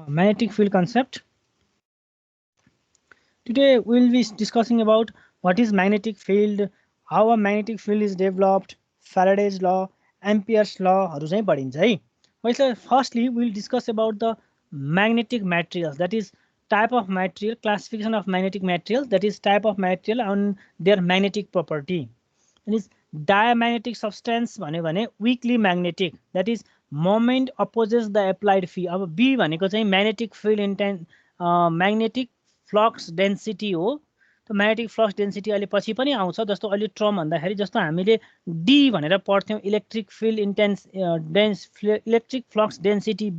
magnetic field concept. Today we will be discussing about what is magnetic field, how a magnetic field is developed, Faraday's law, Ampere's law. Firstly, we will discuss about the magnetic materials, that is type of material, classification of magnetic materials, that is type of material and their magnetic property. That is diamagnetic substance weakly magnetic, that is moment opposes the applied field. अब B भनेको चाहिँ magnetic field intent magnetic flux density हो. त्यो magnetic flux density अहिले पछि पनि आउँछ, जस्तो अहिले टर्म भन्दाखेरि जस्तो हामीले D भनेर पढ्थ्यौँ electric field intense electric flux density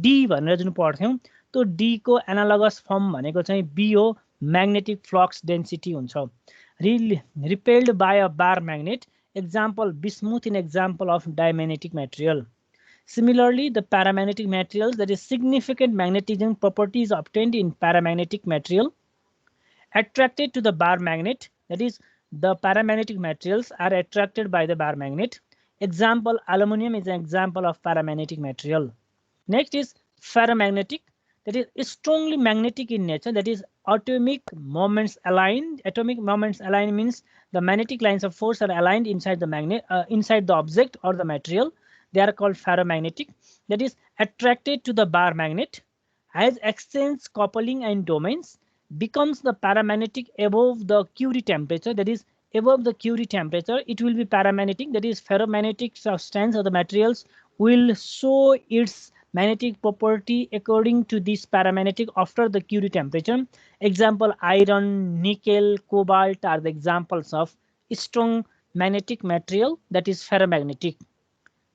D भनेर जुन पढ्थ्यौँ त्यो D को एनालगस फर्म भनेको चाहिँ B हो, म्याग्नेटिक फ्लक्स डेन्सिटी हुन्छ. Repelled by a bar magnet, example bismuth in example of diamagnetic material. Similarly, the paramagnetic materials, that is significant magnetism properties obtained in paramagnetic material, attracted to the bar magnet, that is the paramagnetic materials are attracted by the bar magnet. Example, aluminum is an example of paramagnetic material. Next is ferromagnetic, that is strongly magnetic in nature, that is atomic moments aligned. Atomic moments aligned means the magnetic lines of force are aligned inside the magnet, inside the object or the material. They are called ferromagnetic, that is attracted to the bar magnet, has exchange coupling and domains, becomes the paramagnetic above the Curie temperature, that is above the Curie temperature it will be paramagnetic, that is ferromagnetic substance or the materials will show its magnetic property according to this paramagnetic after the Curie temperature. Example, iron, nickel, cobalt are the examples of strong magnetic material, that is ferromagnetic.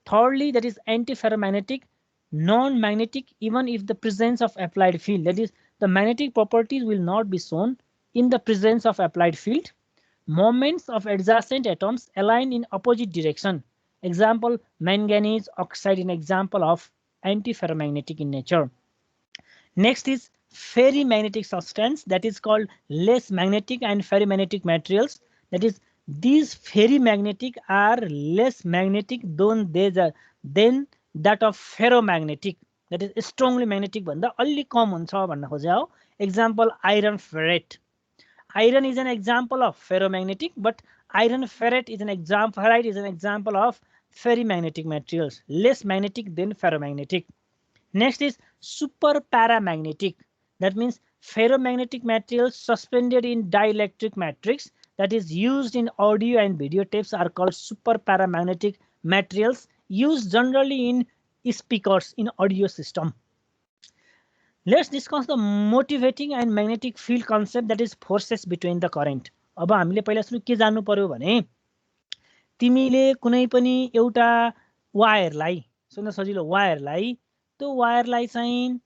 Thirdly, that is antiferromagnetic, non-magnetic even if the presence of applied field, that is the magnetic properties will not be shown in the presence of applied field. Moments of adjacent atoms align in opposite direction. Example, manganese oxide in example of antiferromagnetic in nature. Next is ferrimagnetic substance, that is called less magnetic and ferrimagnetic materials, that is these ferrimagnetic are less magnetic than that of ferromagnetic, that is strongly magnetic भन्दा अलि कम हुन्छ भन्न खोजे हो. Example, iron ferrite. Iron is an example of ferromagnetic, but iron ferrite is an example of ferrimagnetic materials, less magnetic than ferromagnetic. Next is super paramagnetic, that means ferromagnetic materials suspended in dielectric matrix, that is used in audio and video tapes are called super paramagnetic materials, used generally in speakers in audio system. Let's discuss the motivating and magnetic field concept, that is forces between the current. अब हामीले पहिला सुरु के जान्नु पर्यो भने तिमीले कुनै पनि एउटा वायरलाई सुन्न सजिलो वायरलाई त्यो वायरलाई चाहिँ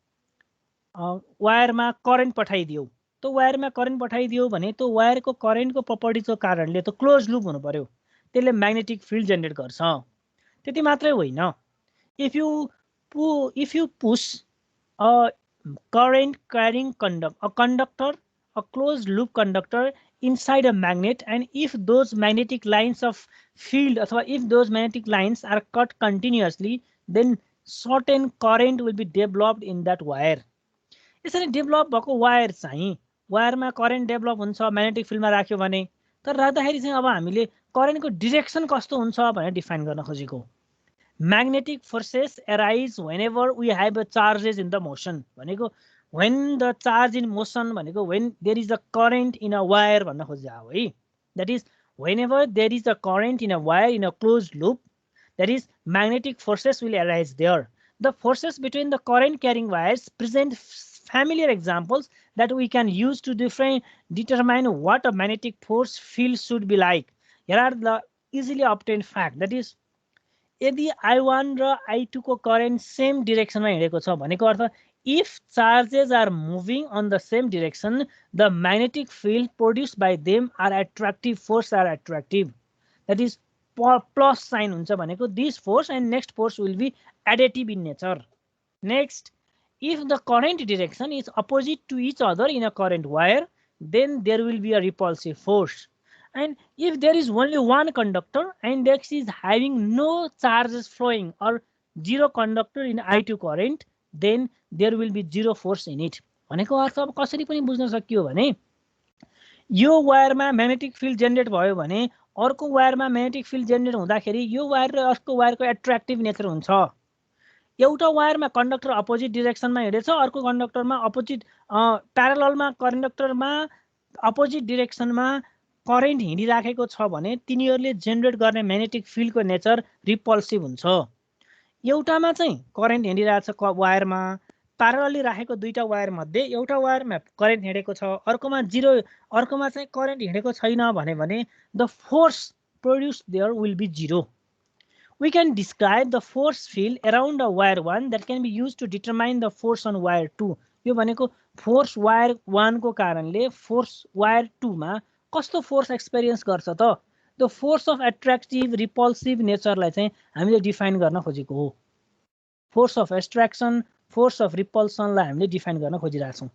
वायरमा करेन्ट पठाइदियो, त्यो वायरमा करेन्ट पठाइदियो भने त्यो वायरको करेन्टको प्रपर्टिजको कारणले त्यो क्लोज लुप हुनु पर्यो, त्यसले म्याग्नेटिक फिल्ड जेनेरेट गर्छ. त्यति मात्रै होइन, if you push a current carrying conductor, a closed loop conductor inside a magnet, and if those magnetic lines of field or if those magnetic lines are cut continuously, then certain current will be developed in that wire. यसरी develop भएको wire चाहिँ वायरमा current develop हुन्छ magnetic फिल्डमा राख्यो भने, तर राख्दाखेरि चाहिँ अब हामीले करेन्टको डिरेक्सन कस्तो हुन्छ भनेर डिफाइन गर्न खोजेको. Magnetic forces arise whenever we have a charges in the motion. When the charge in motion, when there is a current in a wire, that is whenever there is a current in a wire in a closed loop, that is magnetic forces will arise there. The forces between the current carrying wires present familiar examples that we can use to determine what a magnetic force field should be like. Here are the easily obtained fact, that is यदि I1 र I2 को current same डिरेक्सनमा हिँडेको छ भनेको अर्थ if charges are moving on the same direction, the magnetic field produced by them are attractive, force are attractive, that is plus sign हुन्छ भनेको this force and next force will be additive in nature. Next, if the current direction is opposite to each other in a current wire, then there will be a repulsive force. And if there is only one conductor and X is having no charges flowing or zero conductor in I2 current, then there will be zero force in it. भनेको अर्थ अब कसरी पनि बुझ्न सकियो भने यो वायरमा magnetic field generate भयो भने अर्को वायरमा म्याग्नेटिक फिल्ड जेनेरेट हुँदाखेरि यो वायर र अर्को वायरको एट्र्याक्टिभ नेचर हुन्छ। एउटा वायरमा कन्डक्टर अपोजिट डिरेक्सनमा हिँडेछ, अर्को कन्डक्टरमा अपोजिट प्यारललमा कन्डक्टरमा अपोजिट डिरेक्सनमा करेन्ट हिँडिराखेको छ भने तिनीहरूले जेनेरेट गर्ने म्याग्नेटिक फिल्डको नेचर रिपल्सिभ हुन्छ। एउटामा चाहिँ करेन्ट हिँडिरहेछ वायरमा, प्यारलली राखेको दुईटा वायर मध्ये एउटा वायरमा करेन्ट हिँडेको छ, अर्कोमा चाहिँ करेन्ट हिँडेको छैन भने the force produced there will be zero. We can describe the force field around a wire 1 that can be used to determine the force on wire 2. यो भनेको फोर्स वायर 1 को कारणले फोर्स वायर 2 मा कस्तो force experience गर्छ त? The force of attractive repulsive नेचरलाई चाहिँ हामीले डिफाइन गर्न खोजेको हो। Force of attraction, force of रिपल्सनलाई हामीले डिफाइन गर्न खोजिरहेका छौँ।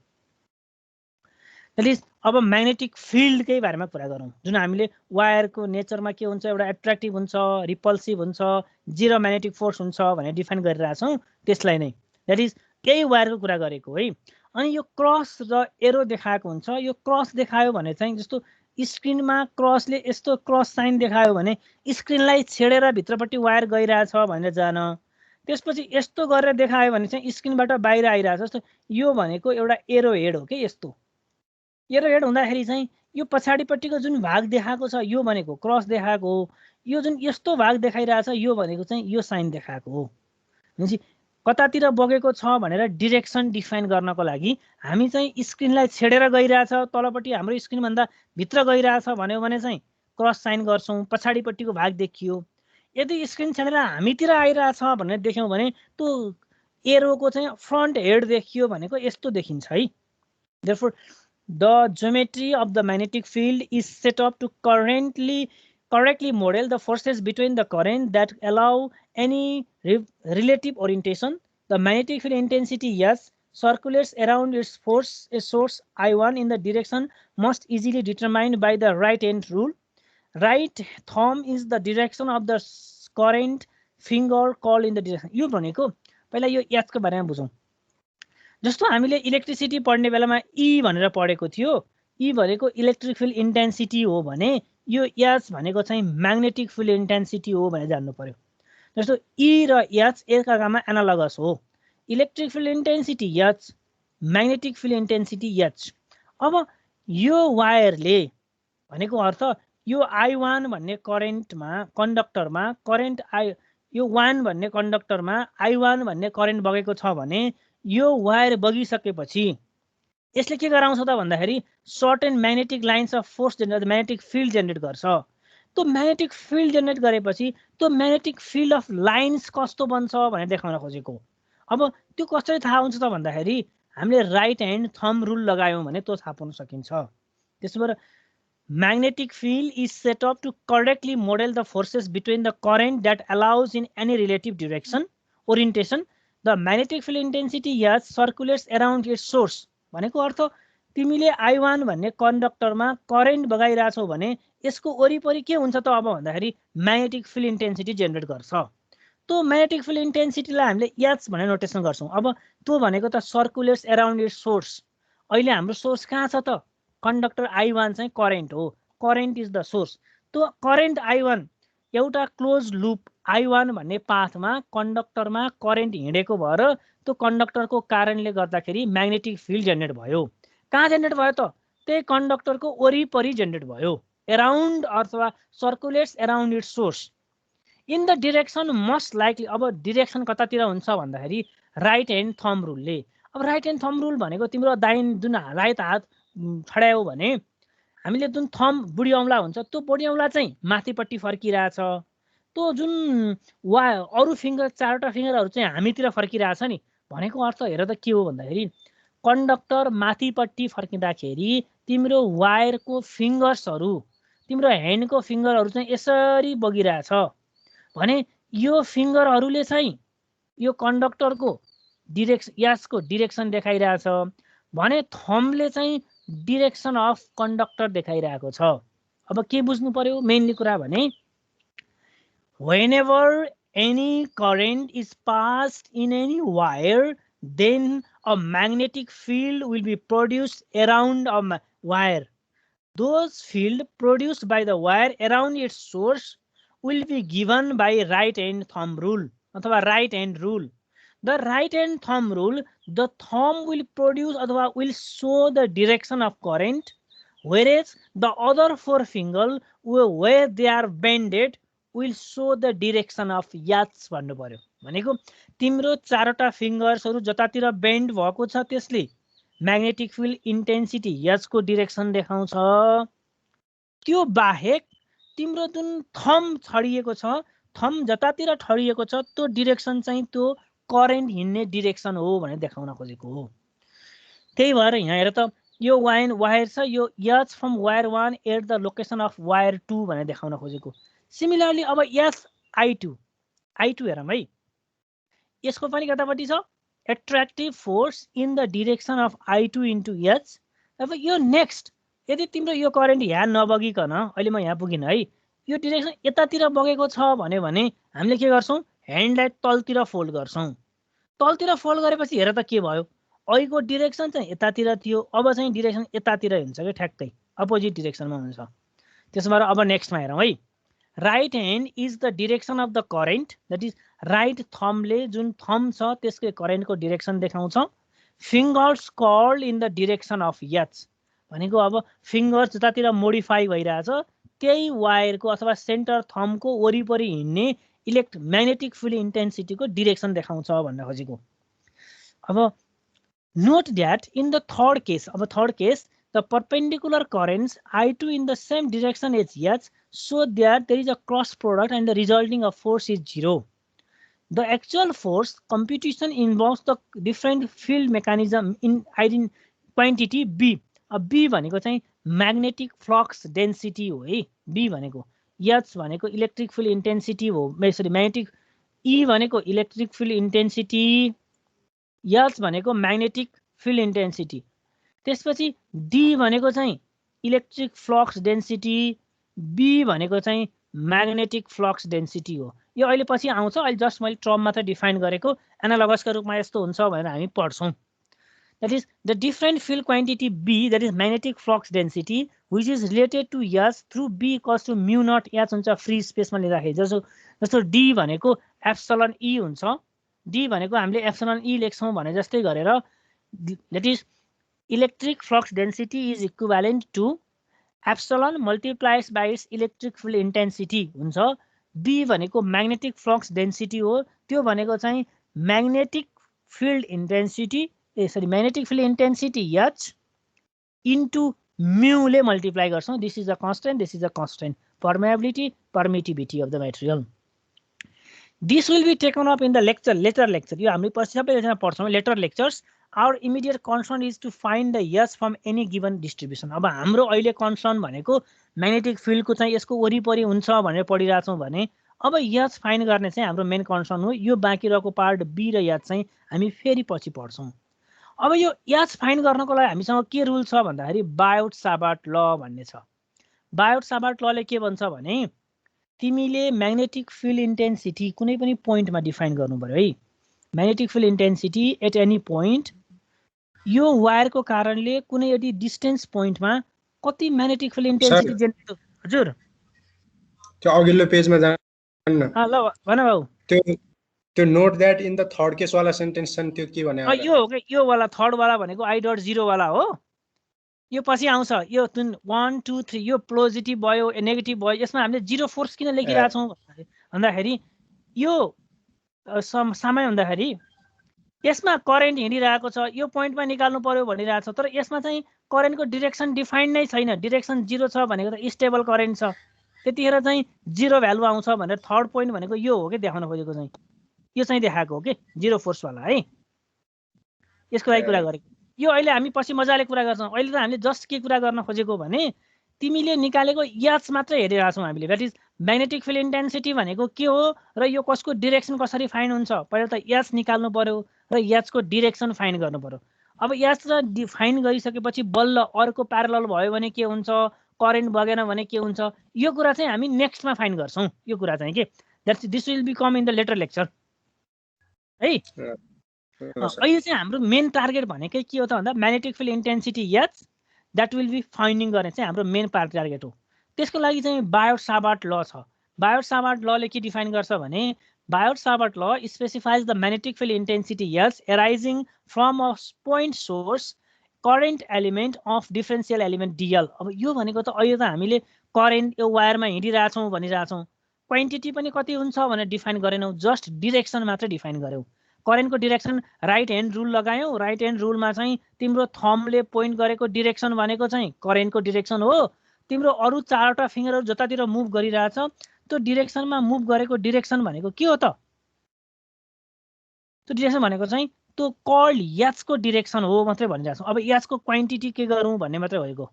That is, अब म्याग्नेटिक फिल्डकै बारेमा कुरा गरौँ, जुन हामीले वायरको नेचरमा के हुन्छ, एउटा एट्र्याक्टिभ हुन्छ, रिपल्सिभ हुन्छ, जिरो म्याग्नेटिक फोर्स हुन्छ भनेर डिफाइन गरिरहेछौँ। त्यसलाई नै द्याट इज केही वायरको कुरा गरेको है। अनि यो क्रस र एरो देखाएको हुन्छ। यो क्रस देखायो भने चाहिँ जस्तो स्क्रिनमा क्रसले यस्तो क्रस साइन देखायो भने स्क्रिनलाई छेडेर भित्रपट्टि वायर गइरहेछ भनेर जान। त्यसपछि यस्तो गरेर देखायो भने चाहिँ स्क्रिनबाट बाहिर आइरहेछ। जस्तो यो भनेको एउटा एरो हेड हो कि, यस्तो एरो हेड हुँदाखेरि चाहिँ यो पछाडिपट्टिको जुन भाग देखाएको छ यो भनेको क्रस देखाएको हो। यो जुन यस्तो भाग देखाइरहेछ यो भनेको चाहिँ यो साइन देखाएको हो। भनेपछि कतातिर बगेको छ भनेर डिरेक्सन डिफाइन गर्नको लागि हामी चाहिँ स्क्रिनलाई छेडेर गइरहेछ, तलपट्टि हाम्रो स्क्रिनभन्दा भित्र गइरहेछ भन्यो भने चाहिँ क्रस साइन गर्छौँ, पछाडिपट्टिको भाग देखियो। यदि स्क्रिन छेडेर हामीतिर आइरहेछ भनेर देख्यौँ भने त्यो एरोको चाहिँ फ्रन्ट हेड देखियो भनेको यस्तो देखिन्छ है। Therefore, the geometry of the magnetic field is set up to correctly model the forces between the current that allow any relative orientation. The magnetic field intensity S circulates around its force a source I1 in the direction most easily determined by the right hand rule. Right thumb is the direction of the current, finger called in the direction. यो भनेको पहिला यो S को बारेमा बुझौँ। जस्तो हामीले electricity पढ्ने बेलामा E भनेर पढेको थियो, E भनेको इलेक्ट्रिक फिल्ड इन्टेन्सिटी हो भने यो H भनेको चाहिँ म्याग्नेटिक फिल्ड इन्टेन्सिटी हो भनेर जान्नु पर्यो। जस्तो E र H एकअर्कामा एनालगस हो। Electric field intensity H, magnetic field intensity H। अब यो वायरले भनेको अर्थ यो I1 भन्ने करेन्टमा कन्डक्टरमा करेन्ट यो 1 भन्ने कन्डक्टरमा I1 भन्ने करेन्ट बगेको छ भने यो वायर बगिसकेपछि यसले के गराउँछ त भन्दाखेरि certain magnetic lines of force generate, magnetic field generate गर्छ। त्यो म्याग्नेटिक फिल्ड जेनेरेट गरेपछि त्यो म्याग्नेटिक फिल्ड अफ लाइन्स कस्तो बन्छ भनेर देखाउन खोजेको। अब त्यो कसरी थाहा हुन्छ त भन्दाखेरि हामीले राइट ह्यान्ड थम्ब रुल लगायौँ भने त्यो थाहा पाउन सकिन्छ। त्यसो भएर magnetic field is set up to correctly model the forces between the current that allows in any relative direction orientation. The magnetic field intensity H circulates around its source. भनेको अर्थ तिमीले I1 भन्ने कन्डक्टरमा करेन्ट बगाइरहेछौ भने यसको वरिपरि के हुन्छ त अब भन्दाखेरि म्याग्नेटिक फिल्ड इन्टेन्सिटी जेनेरेट गर्छ। त्यो म्याग्नेटिक फिल्ड इन्टेन्सिटीलाई हामीले H भनेर नोटेसन गर्छौं। अब त्यो भनेको त सर्कुलेट्स अराउन्ड इट्स सोर्स। अहिले हाम्रो सोर्स कहाँ छ त? कन्डक्टर I1 चाहिँ करेन्ट हो। Current is the source. त्यो करेन्ट I1 एउटा क्लोज लुप I1 भन्ने पाथमा कन्डक्टरमा करेन्ट हिँडेको भएर त्यो कन्डक्टरको कारणले गर्दाखेरि म्याग्नेटिक फिल्ड जेनेरेट भयो। कहाँ जेनेरेट भयो त? त्यही कन्डक्टरको वरिपरि जेनेरेट भयो। अराउन्ड अथवा circulates around it's source in the direction most likely. अब डिरेक्सन कतातिर हुन्छ भन्दाखेरि राइट ह्यान्ड थम्ब रुलले। अब राइट ह्यान्ड थम्ब रुल भनेको तिम्रो दाहिने जुन राइट हात छड्यायो भने हामीले जुन थम्ब बुढी औँला हुन्छ त्यो बुढी औँला चाहिँ माथिपट्टि फर्किरहेछ। त्यो जुन अरू फिङ्गर चारवटा फिङ्गरहरू चाहिँ हामीतिर फर्किरहेछ नि। भनेको अर्थ हेर त के हो भन्दाखेरि कन्डक्टर माथिपट्टि फर्किँदाखेरि तिम्रो वायरको फिङ्गर्सहरू तिम्रो ह्यान्डको फिङ्गरहरू चाहिँ यसरी बगिरहेछ भने यो फिङ्गरहरूले चाहिँ यो कन्डक्टरको यसको डिरेक्सन देखाइरहेछ भने थम्बले चाहिँ डिरेक्सन अफ कन्डक्टर देखाइरहेको छ। अब के बुझ्नु पर्यो मेनली कुरा भने whenever any current is passed in any wire then a magnetic field will be produced around a wire. Those fields produced by the wire around its source will be given by right hand thumb rule अथवा right hand rule. The right hand thumb rule, the thumb will produce अथवा will show the direction of current, whereas the other four fingers where they are bended will show the direction of yachts भन्नु पर्यो. भनेको तिम्रो चारवटा फिङ्गर्सहरु जतातिर bend भएको छ त्यसले magnetic field intensity H को डिरेक्सन देखाउँछ. त्यो बाहेक तिम्रो जुन थम्ब छडिएको छ, थम्ब जतातिर ठडिएको छ त्यो डिरेक्सन चाहिँ त्यो करेन्ट हिँड्ने डिरेक्सन हो भनेर देखाउन खोजेको हो. त्यही भएर यहाँ हेर त यो वायर छ, यो H from wire 1 at the location of wire 2 भनेर देखाउन खोजेको. सिमिलरली अब एच I2 हेरौँ है. यसको पनि कतापट्टि छ attractive force in the direction of I2 into H. अब यो नेक्स्ट यदि तिम्रो यो करेन्ट यहाँ नबगिकन अहिले म यहाँ पुगिन है, यो डिरेक्सन यतातिर बगेको छ भने हामीले के गर्छौं, ह्यान्डलाई तलतिर फोल्ड गर्छौं. तलतिर फोल्ड गरेपछि हेर त के भयो, अहिलेको डिरेक्सन चाहिँ यतातिर थियो, अब चाहिँ डिरेक्सन यतातिर हुन्छ के ठ्याक्कै अपोजिट डिरेक्सनमा हुन्छ. त्यसो भएर अब नेक्स्टमा हेरौँ है. Right hand is the direction of the current, that is right थम्बले जुन थम्ब छ त्यसको करेन्टको डिरेक्सन देखाउँछ. Fingers curl in the direction of H भनेको अब फिङ्गर्स जतातिर मोडिफाई भइरहेछ त्यही वायरको अथवा सेन्टर थम्बको वरिपरि हिँड्ने म्याग्नेटिक फिल्ड इन्टेन्सिटीको डिरेक्सन देखाउँछ भन्न खोजेको. अब note that in the third case, अब third case the perpendicular currents I2 in the same direction as H, so that there is a cross product and the resulting of force is 0. The actual force computation involves the different field mechanism in quantity B. B भनेको चाहिँ magnetic flux density हो है. B भनेको H भनेको electric field intensity हो, sorry magnetic, E भनेको electric field intensity, H भनेको magnetic field intensity. त्यसपछि D भनेको चाहिँ इलेक्ट्रिक फ्लक्स डेन्सिटी, B भनेको चाहिँ म्याग्नेटिक फ्लक्स डेन्सिटी हो. यो अहिले पछि आउँछ, अहिले जस्ट मैले टर्म मात्र डिफाइन गरेको, एनालोगसको रूपमा यस्तो हुन्छ भनेर हामी पढ्छौं. That is the different field quantity B, that is magnetic flux density, which is related to H through B equals to mu naught H हुन्छ फ्री स्पेसमा लिँदाखेरि. जस्तो D भनेको एप्सिलन E हुन्छ, D भनेको हामीले एप्सिलन E लेख्छौं भने जस्तै गरेर, that is electric flux density is equivalent to epsilon multiplies by its electric field intensity हुन्छ. B भनेको magnetic flux density हो, त्यो भनेको चाहिँ magnetic field intensity H into mu ले multiply गर्छौं. This is a constant, this is a constant. Permittivity of the material. This will be taken up in the later lecture. यो हामी पछि सबैजना पढ्छौं later lectures. Our immediate concern is to find the H from any given distribution. अब हाम्रो अहिले concern भनेको magnetic field को चाहिँ यसको वरिपरि हुन्छ भनेर पढिरहेछौं भने अब H फाइन्ड गर्ने चाहिँ हाम्रो मेन concern हो. यो बाँकी रहेको पार्ट B र H चाहिँ हामी फेरि पछि पढ्छौं. अब यो H फाइन्ड गर्नको लागि हामीसँग के रुल छ भन्दाखेरि Biot-Savart ल भन्ने छ. Biot-Savart लले के भन्छ भने तिमीले म्याग्नेटिक फिल्ड इन्टेन्सिटी कुनै पनि पोइन्टमा डिफाइन गर्नु पर्यो है. Magnetic field intensity at any point, यो वायरको कारणले कुनै यदि डिस्टेन्स पोइन्टमा कति म्याग्नेटिक फिल्ड इन्टेन्सिटी जेनेरेट. हजुर त्यो अघिल्लो पेजमा जान्न. ल भन बाउ. त्यो note that in the third case वाला सेन्टेन्स छ त्यो के भने यो हो के, यो वाला थर्ड वाला भनेको I.0 वाला हो. यो पछि आउँछ यो 1 2 3 यो पोजिटिभ भयो नेगेटिभ भयो. यसमा हामीले जीरो फोर्स किन लेखिरहेका छौं भन्दाखेरि यो समय हुँदाखेरि यसमा करेन्ट हिँडिरहेको छ, यो पोइन्टमा निकाल्नु पर्यो भनिरहेको छ, तर यसमा चाहिँ करेन्टको डिरेक्सन डिफाइन नै छैन. डिरेक्सन 0 छ भनेको त स्टेबल करेन्ट छ, त्यतिखेर चाहिँ 0 भ्यालु आउँछ भनेर थर्ड पोइन्ट भनेको यो हो के देखाउन खोजेको चाहिँ. यो चाहिँ देखाएको हो के जीरो फोर्स वाला है. यसको लागि कुरा गरेको. यो अहिले हामी पछि मजाले कुरा गर्छौं. अहिले त हामीले जस्ट के कुरा गर्न खोजेको भने तिमीले निकालेको H मात्र हेरिरहेका छौं हामीले. That is magnetic field intensity भनेको के हो र यो कसको डिरेक्सन कसरी फाइन्ड हुन्छ. पहिला त H निकाल्नु पर्यो र H को डिरेक्सन फाइन्ड गर्नु पर्यो. अब H र फाइन्ड गरिसकेपछि बल्ल अर्को प्यारलल भयो भने के हुन्छ, करेन्ट बगेन भने के हुन्छ, यो कुरा चाहिँ हामी नेक्स्टमा फाइन्ड गर्छौं. यो कुरा चाहिँ के this will become in the later lecture है. अहिले चाहिँ हाम्रो मेन टार्गेट भनेकै के हो त भन्दा magnetic field intensity H that will be finding गर्ने चाहिँ हाम्रो मेन टार्गेट हो। त्यसको लागि चाहिँ बायोट-सावर्ट ल छ। बायोट-सावर्ट लले के डिफाइन गर्छ भने Biot Savart law specifies the magnetic field intensity H arising from a point source current element of differential element d l. अब यो भनेको त अहिले त हामीले करेन्ट यो वायरमा हिँडिरहेछौँ भनिरहेछौँ, क्वान्टिटी पनि कति हुन्छ भनेर डिफाइन गरेनौँ, जस्ट डिरेक्सन मात्रै डिफाइन गऱ्यौँ। करेन्टको डिरेक्सन राइट ह्यान्ड रुल लगायौँ, राइट ह्यान्ड रुलमा चाहिँ तिम्रो थम्बले पोइन्ट गरेको डिरेक्सन भनेको चाहिँ करेन्टको डिरेक्सन हो। तिम्रो अरू चारवटा फिङ्गरहरू जतातिर मुभ गरिरहेछ त्यो डिरेक्सनमा मुभ गरेको डिरेक्सन भनेको के हो त? त्यो डिरेक्सन भनेको चाहिँ त्यो कल्ड एचको डिरेक्सन हो मात्रै भनिरहेको छौँ। अब एचको क्वान्टिटी के गरौँ भन्ने मात्रै भएको।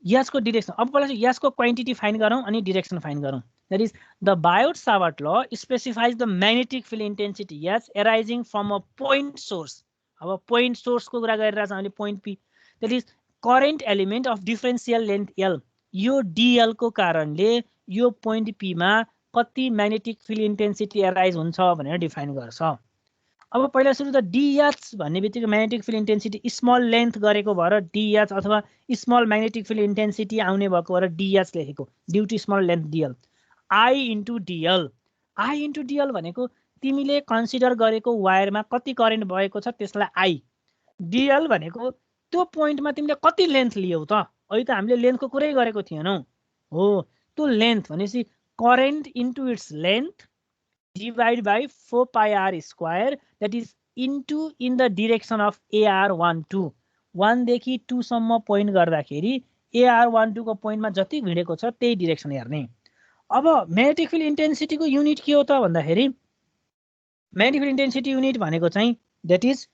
एचको डिरेक्सन अब पहिला चाहिँ एचको क्वान्टिटी फाइन गरौँ अनि डिरेक्सन फाइन गरौँ। That is the Biot Savart law specifies the magnetic field intensity H arising from a point source. अब पोइन्ट सोर्सको कुरा गरिरहेछ हामीले, point P, that is current element of differential length L. यो डिएलको कारणले यो पोइन्ट पीमा कति म्याग्नेटिक फिल्ड इन्टेन्सिटी एराइज हुन्छ भनेर डिफाइन गर्छ। अब पहिला सुरु त डिएच भन्ने बित्तिकै magnetic field intensity small length गरेको भएर डिएच अथवा स्मल म्याग्नेटिक फिल्ड इन्टेन्सिटी आउने भएको भएर डिएच लेखेको, due to small length dL. I into dL, I into dL भनेको तिमीले कन्सिडर गरेको वायरमा कति करेन्ट भएको छ त्यसलाई आई। डिएल भनेको त्यो पोइन्टमा तिमीले कति लेन्थ लियौ त? अहिले त हामीले लेन्थको कुरै गरेको थिएनौँ हो। त्यो लेन्थ भनेपछि current into its length divide by 4 pi R square, that is into in the direction of AR12। 1 देखि 2 सम्म पोइन्ट गर्दाखेरि AR12 को पोइन्टमा जति भिडेको छ त्यही डिरेक्सन हेर्ने। अब म्याग्नेटिक फिल्ड इन्टेन्सिटीको युनिट के हो त भन्दाखेरि म्याग्नेटिक फिल्ड इन्टेन्सिटी युनिट भनेको चाहिँ that is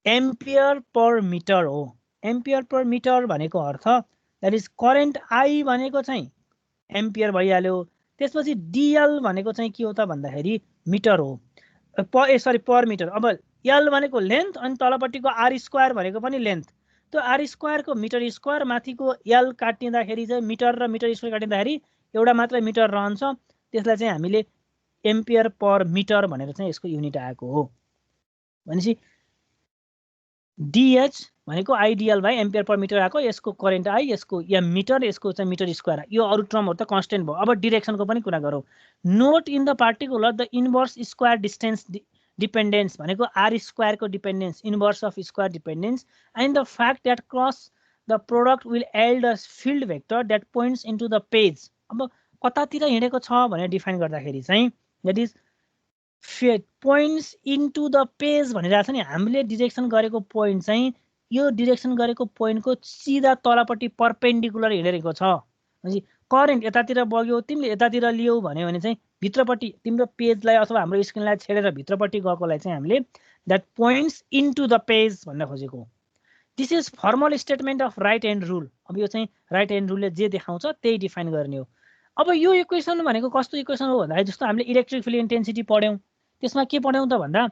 ampere per metre हो। एम्पियर पर मिटर भनेको अर्थ द्याट इज करेन्ट आई भनेको चाहिँ एम्पियर भइहाल्यो। त्यसपछि डिएल भनेको चाहिँ के हो त भन्दाखेरि मिटर हो, पर मिटर। अब एल भनेको लेन्थ अनि तलपट्टिको आर स्क्वायर भनेको पनि लेन्थ। त्यो आर स्क्वायरको मिटर स्क्वायर माथिको एल काटिँदाखेरि चाहिँ मिटर र मिटर स्क्वायर काटिँदाखेरि एउटा मात्रै मिटर रहन्छ। त्यसलाई चाहिँ हामीले एम्पियर पर मिटर भनेर चाहिँ यसको युनिट आएको हो। भनेपछि डिएच भनेको I dL by ampere per metre आएको, यसको करेन्ट आई, यसको एम मिटर, यसको चाहिँ मिटर स्क्वायर। यो अरू टर्महरू त कन्स्टेन्ट भयो। अब डिरेक्सनको पनि कुरा गरौँ। Note in the particular the inverse square distance dependence भनेको आर स्क्वायरको dependence, inverse of square dependence, and the fact that cross the product will yield a field vector that points into the page. अब कतातिर हिँडेको छ भनेर define गर्दाखेरि चाहिँ that is points into the page भनिरहेको छ नि। हामीले डिरेक्सन गरेको पोइन्ट चाहिँ यो डिरेक्सन गरेको पोइन्टको सिधा तलपट्टि पर्पेन्डिकुलर हिँडेको छ। भनेपछि करेन्ट यतातिर बग्यो, तिमीले यतातिर लियौ भन्यो भने चाहिँ भित्रपट्टि तिम्रो पेजलाई अथवा हाम्रो स्क्रिनलाई छेडेर भित्रपट्टि गएकोलाई चाहिँ हामीले that points into the page भन्न खोजेको। This is formal statement of right hand rule. अब यो चाहिँ राइट ह्यान्ड रुलले जे देखाउँछ त्यही डिफाइन गर्ने हो। अब यो इक्वेसन भनेको कस्तो इक्वेसन हो भन्दाखेरि जस्तो हामीले इलेक्ट्रिक फिल्ड इन्टेन्सिटी पढ्यौँ, त्यसमा के पढ्यौँ त भन्दा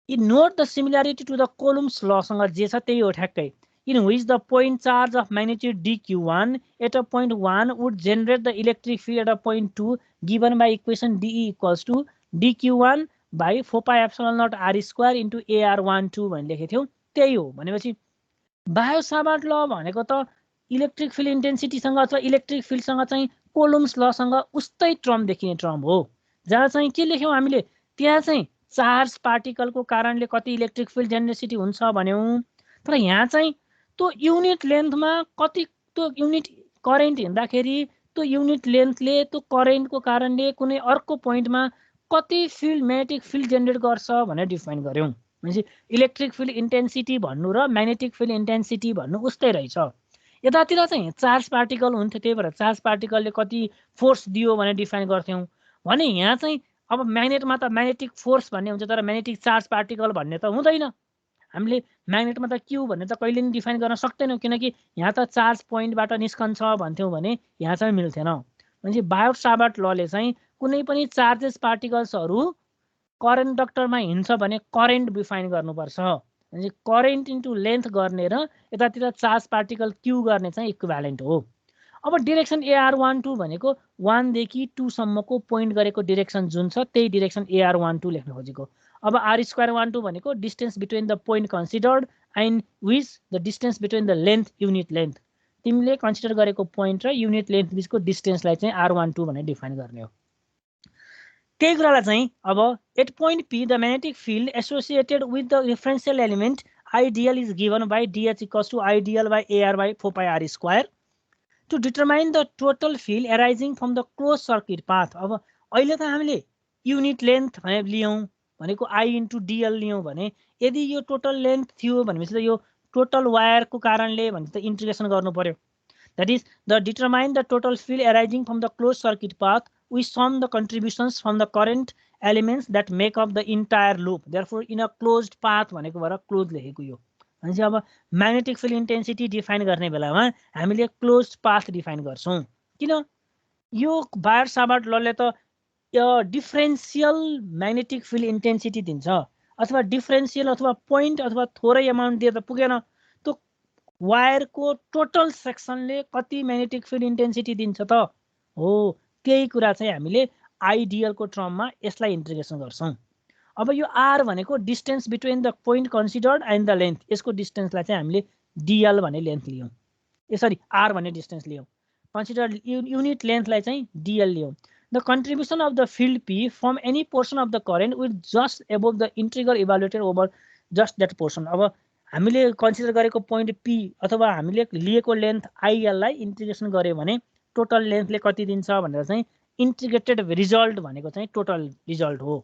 note the similarity to the columns लसँग जे छ त्यही हो ठ्याक्कै। In which the point charge of magnitude dq1 at a point 1 would generate the electric field at a point 2 given by equation DE equals to dq1 by 4 pi epsilon naught R square into AR12 भनेर लेखेको थियौँ, त्यही हो। भनेपछि Biot-Savart ल भनेको त electric field इन्टेन्सिटीसँग अथवा इलेक्ट्रिक फिल्डसँग चाहिँ कोलुम्स लसँग उस्तै टर्म देखिने टर्म हो, जहाँ चाहिँ के लेख्यौँ हामीले, त्यहाँ चाहिँ चार्ज पार्टिकलको कारणले कति इलेक्ट्रिक फिल्ड जेनेरेसिटी हुन्छ भन्यौँ। तर यहाँ चाहिँ त्यो युनिट लेन्थमा कति, त्यो युनिट करेन्ट हिँड्दाखेरि त्यो युनिट लेन्थले त्यो करेन्टको कारणले कुनै अर्को पोइन्टमा कति फिल्ड म्याग्नेटिक फिल्ड जेनेरेट गर्छ भनेर डिफाइन गऱ्यौँ। भनेपछि इलेक्ट्रिक फिल्ड इन्टेन्सिटी भन्नु र म्याग्नेटिक फिल्ड इन्टेन्सिटी भन्नु उस्तै रहेछ। यतातिर चाहिँ चार्ज पार्टिकल हुन्थ्यो, त्यही भएर चार्ज पार्टिकलले कति फोर्स दियो भनेर डिफाइन गर्थ्यौँ भने यहाँ चाहिँ अब म्याग्नेटमा त म्याग्नेटिक फोर्स भन्ने हुन्छ तर म्याग्नेटिक चार्ज पार्टिकल भन्ने त हुँदैन। हामीले म्याग्नेटमा त क्यु भन्ने त कहिले पनि डिफाइन गर्न सक्दैनौँ, किनकि यहाँ त चार्ज पोइन्टबाट निस्कन्छ भन्थ्यौँ भने यहाँ चाहिँ मिल्थेन। भनेपछि बायो-सावर्ट लले चाहिँ कुनै पनि चार्जेस पार्टिकल्सहरू करेन्डक्टरमा हिँड्छ भने करेन्ट डिफाइन गर्नुपर्छ। भनेपछि करेन्ट इन्टु लेन्थ गर्ने र यतातिर चार्ज पार्टिकल क्यु गर्ने चाहिँ इक्विभ्यालेन्ट हो। अब डिरेक्सन AR12 भनेको 1 देखि 2 सम्मको पोइन्ट गरेको डिरेक्सन जुन छ त्यही डिरेक्सन AR12 लेख्न खोजेको। अब R²12 भनेको distance between the point considered and which the distance between the length unit length. तिमीले कन्सिडर गरेको पोइन्ट र युनिट लेन्थ बिचको डिस्टेन्सलाई चाहिँ R12 भनेर डिफाइन गर्ने हो। त्यही कुरालाई चाहिँ अब at point P the magnetic field associated with the referential element ideal is given by DH equals to ideal by AR by 4πr²। To determine the total field arising from the closed circuit path। अब अहिले त हामीले unit length भनेर लियौँ भनेको I into DL लियौँ भने यदि यो टोटल लेन्थ थियो भनेपछि त यो टोटल वायरको कारणले भने त इन्टिग्रेसन गर्नु पर्यो। That is the determine the total field arising from the closed circuit path, we sum the contributions from the current elements that make up the entire loop। Therefore in a closed path भनेको भएर close लेखेको यो। भनेपछि अब magnetic field intensity define गर्ने बेलामा हामीले closed path define गर्छौँ। किन यो बायोट-सावर्ट लले त डिफरेन्सियल म्याग्नेटिक फिल्ड इन्टेन्सिटी दिन्छ अथवा डिफरेन्सियल अथवा पोइन्ट अथवा थोरै अमाउन्ट दिएर त पुगेन। त्यो वायरको टोटल सेक्सनले कति म्याग्नेटिक फिल्ड इन्टेन्सिटी दिन्छ त हो। त्यही कुरा चाहिँ हामीले आइडियलको टर्ममा यसलाई इन्टिग्रेसन गर्छौँ। अब यो R भनेको distance between the point considered and the length, यसको डिस्टेन्सलाई चाहिँ हामीले DL भन्ने लेन्थ लियौँ। सरी R भन्ने डिस्टेन्स लियौँ। कन्सिडर्ड युनिट लेन्थलाई चाहिँ DL लियौँ। The contribution of the field P from any portion of the current with just above the integral evaluated over just that portion. अब हामीले कन्सिडर गरेको पोइन्ट P अथवा हामीले लिएको लेन्थ IL लाई इन्टिग्रेसन गऱ्यो भने टोटल लेन्थले कति दिन्छ भनेर चाहिँ इन्टिग्रेटेड रिजल्ट भनेको चाहिँ टोटल रिजल्ट हो।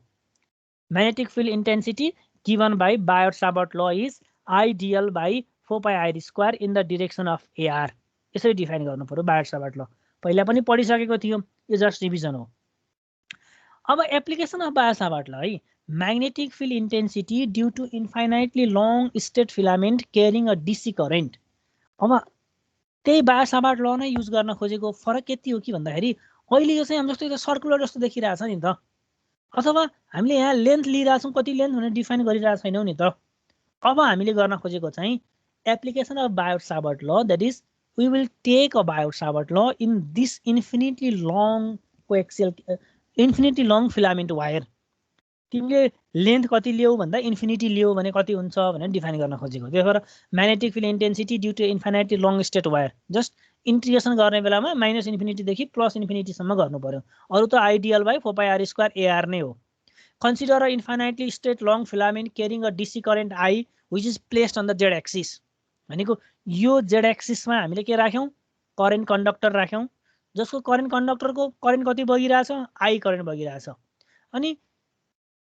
Magnetic field intensity given by Biot-Savart law is IDL by 4πr² in the direction of AR। यसरी डिफाइन गर्नु पर्यो बायोट-सावर्ट ल। पहिला पनि पढिसकेको थियो, यो जस्ट रिभिजन हो। अब एप्लिकेसन अफ बायोट-सावर्ट ल है। Magnetic field intensity due to infinitely long state filament carrying a DC current. अब त्यही बायोट-सावर्ट ल नै युज गर्न खोजेको। फरक यति हो कि भन्दाखेरि अहिले यो चाहिँ जस्तो सर्कुलर जस्तो देखिरहेछ नि त, अथवा हामीले यहाँ लेन्थ लिइरहेछौँ, कति लेन्थ भनेर डिफाइन गरिरहेको छैनौँ नि त। अब हामीले गर्न खोजेको चाहिँ application of Biot Savart law, that is we will take a Biot Savart law in this infinitely long filament wire. तिमीले लेन्थ कति लियौ भन्दा इन्फिनिटी लियौ भने कति हुन्छ भनेर डिफाइन गर्न खोजेको। त्यही भएर magnetic field intensity due to infinitely long state wire just integration गर्ने बेलामा -इन्फिनिटी देखि +इन्फिनिटी सम्म गर्नु पर्यो। अरु त आइडियल बाई 4πr² AR नै हो। Consider a infinitely straight long filament carrying a DC current I which is placed on the Z axis. भनेको यो Z एक्सिसमा हामीले के राख्यौँ, करेन्ट कन्डक्टर राख्यौँ, जसको करेन्ट कन्डक्टरको करेन्ट कति बगिरहेछ, I करेन्ट बगिरहेछ। अनि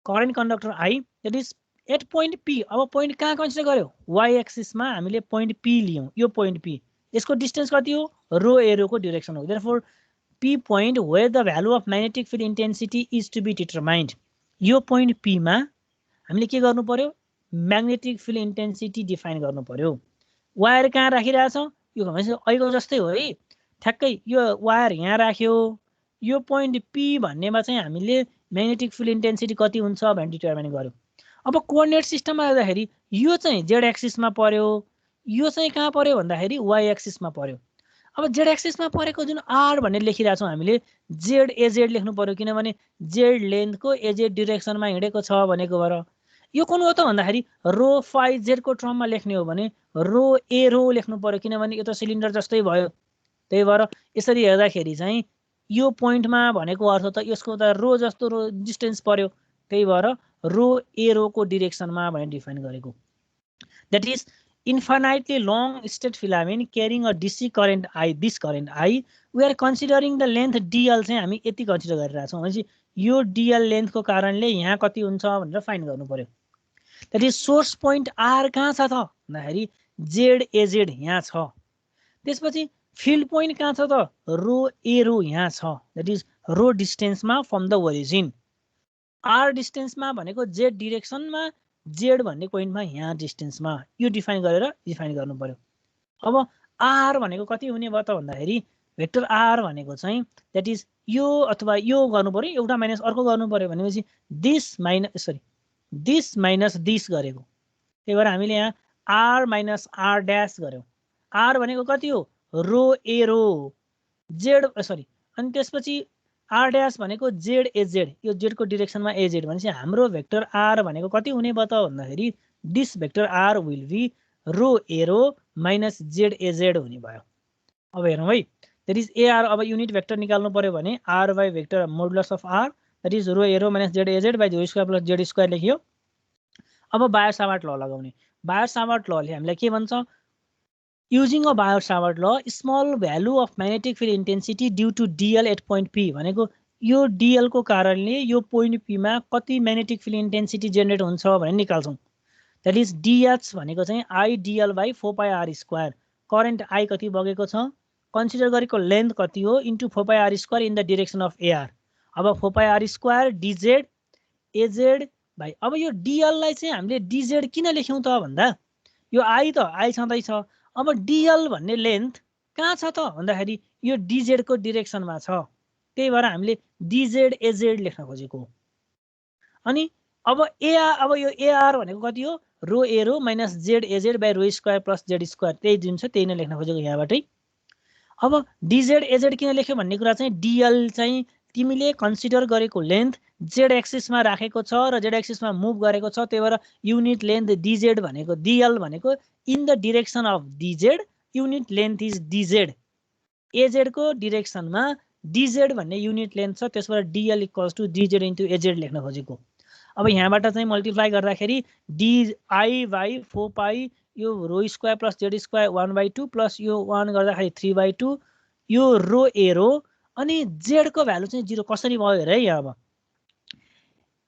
current conductor I that is at point P। अब पोइन्ट कहाँ कन्सिडर गर्यो, Y एक्सिसमा हामीले पोइन्ट P लियौँ। यो पोइन्ट P, यसको डिस्टेन्स कति हो, रो एरोको डिरेक्सन हो। Therefore P point where the value of magnetic field intensity is to be determined. यो पोइन्ट P मा हामीले के गर्नु पर्यो, म्याग्नेटिक फिल्ड इन्टेन्सिटी डिफाइन गर्नु पर्यो। वायर कहाँ राखिरहेछ, यो भनेपछि अहिलेको जस्तै हो है। ठ्याक्कै यो वायर यहाँ राख्यो, यो पोइन्ट P भन्नेमा चाहिँ हामीले म्याग्नेटिक फिल्ड इन्टेन्सिटी कति हुन्छ भनेर डिटरमाइन गर्यो। अब कोअर्डिनेट सिस्टममा हेर्दाखेरि यो चाहिँ Z एक्सिसमा पर्यो, यो चाहिँ कहाँ पर्यो भन्दाखेरि Y एक्सिसमा पर्यो। अब Z एक्सिसमा परेको जुन R भनेर लेखिरहेछौँ हामीले ZAZ लेख्नु पर्यो, किनभने Z लेन्थको AZ डिरेक्सनमा हिँडेको छ भनेको भएर। यो कुन हो त भन्दाखेरि रो फाइ Z को टर्ममा लेख्ने हो भने रो ए रो लेख्नु पर्यो, किनभने यो त सिलिन्डर जस्तै भयो। त्यही भएर यसरी हेर्दाखेरि चाहिँ यो पोइन्टमा भनेको अर्थ त यसको त रो जस्तो रो डिस्टेन्स पर्यो। त्यही भएर रो ए रोको डिरेक्सनमा भनेर डिफाइन गरेको। That is infinitely long straight filament carrying a DC current I, this current I, we are considering the length DL चाहिँ हामी यति कन्सिडर गरिरहेछौँ। भनेपछि यो DL लेन्थको कारणले यहाँ कति हुन्छ भनेर फाइन्ड गर्नु पर्यो। That is source point R कहाँ छ त भन्दाखेरि ZAZ यहाँ छ। त्यसपछि फिल्ड पोइन्ट कहाँ छ त, रो ए रो यहाँ छ। द्याट इज रो डिस्टेन्समा फ्रम द ओरिजिन, R डिस्टेन्समा भनेको Z डिरेक्सनमा, Z भन्ने पोइन्टमा यहाँ डिस्टेन्समा, यो डिफाइन गर्नु पर्यो। अब R भनेको कति हुने भयो त भन्दाखेरि भेक्टर R भनेको चाहिँ द्याट इज यो अथवा यो गर्नु पर्यो, एउटा माइनस अर्को गर्नु पर्यो भनेपछि दिस माइनस दिस गरेको। त्यही भएर हामीले यहाँ R - R' गर्यौँ। R भनेको कति हो, रो ए रो, जेड सरी अनि त्यसपछि आर ड्यास भनेको जेड एजेड यो जेडको डिरेक्सनमा एजेड भनेपछि हाम्रो भेक्टर आर भनेको कति हुने भयो त भन्दाखेरि this vector R will be rho arrow minus Z aZ हुने भयो। अब हेरौँ है द्याट इज एआर। अब युनिट भेक्टर निकाल्नु पर्यो भने R by vector modulus of R that is rho arrow minus Z aged by जो स्क्वायर प्लस जेड स्क्वायर लेखियो। अब बायोट-सावर्ट ल लगाउने। बायोट-सावर्ट लले हामीलाई के भन्छ Using a Biot-Savart law, small value of magnetic field intensity due to dl at point P भनेको यो dl को कारणले यो पोइन्ट P मा कति magnetic field intensity जेनेरेट हुन्छ भनेर निकाल्छौं। That is dh भनेको चाहिँ I dl by 4 pi r square। Current I कति बगेको छ कन्सिडर गरेको लेन्थ कति हो into 4 pi r square in the direction of AR। अब 4 pi r square dz az by अब यो dl लाई चाहिँ हामीले dz किन लेख्यौं त भन्दा यो I त I छँदै छ। अब dl भन्ने लेन्थ कहाँ छ त भन्दाखेरि यो dz को डिरेक्सनमा छ त्यही भएर हामीले dz az लेख्न खोजेको। अनि अब यो AR भनेको कति हो rho arrow minus Z aged by rho square plus Z square त्यही जुन छ त्यही नै लेख्न खोजेको यहाँबाटै। अब dz az किन लेख्यो भन्ने कुरा चाहिँ dl चाहिँ तिमीले कन्सिडर गरेको लेन्थ जेड एक्सिसमा राखेको छ र जेड एक्सिसमा मुभ गरेको छ त्यही भएर युनिट लेन्थ dz भनेको dl भनेको in the direction of dz unit length is dz az को डिरेक्सनमा dz भन्ने युनिट लेन्थ छ त्यसबाट dl equals to dz into az लेख्न खोजेको। अब यहाँबाट चाहिँ मल्टिप्लाई गर्दाखेरि di बाई 4 पाई यो rho square plus Z square 1/2 plus यो 1 गर्दाखेरि 3/2 यो रो एरो अनि जेड को भ्यालु चाहिँ 0 कसरी भयो हेर है यहाँ। अब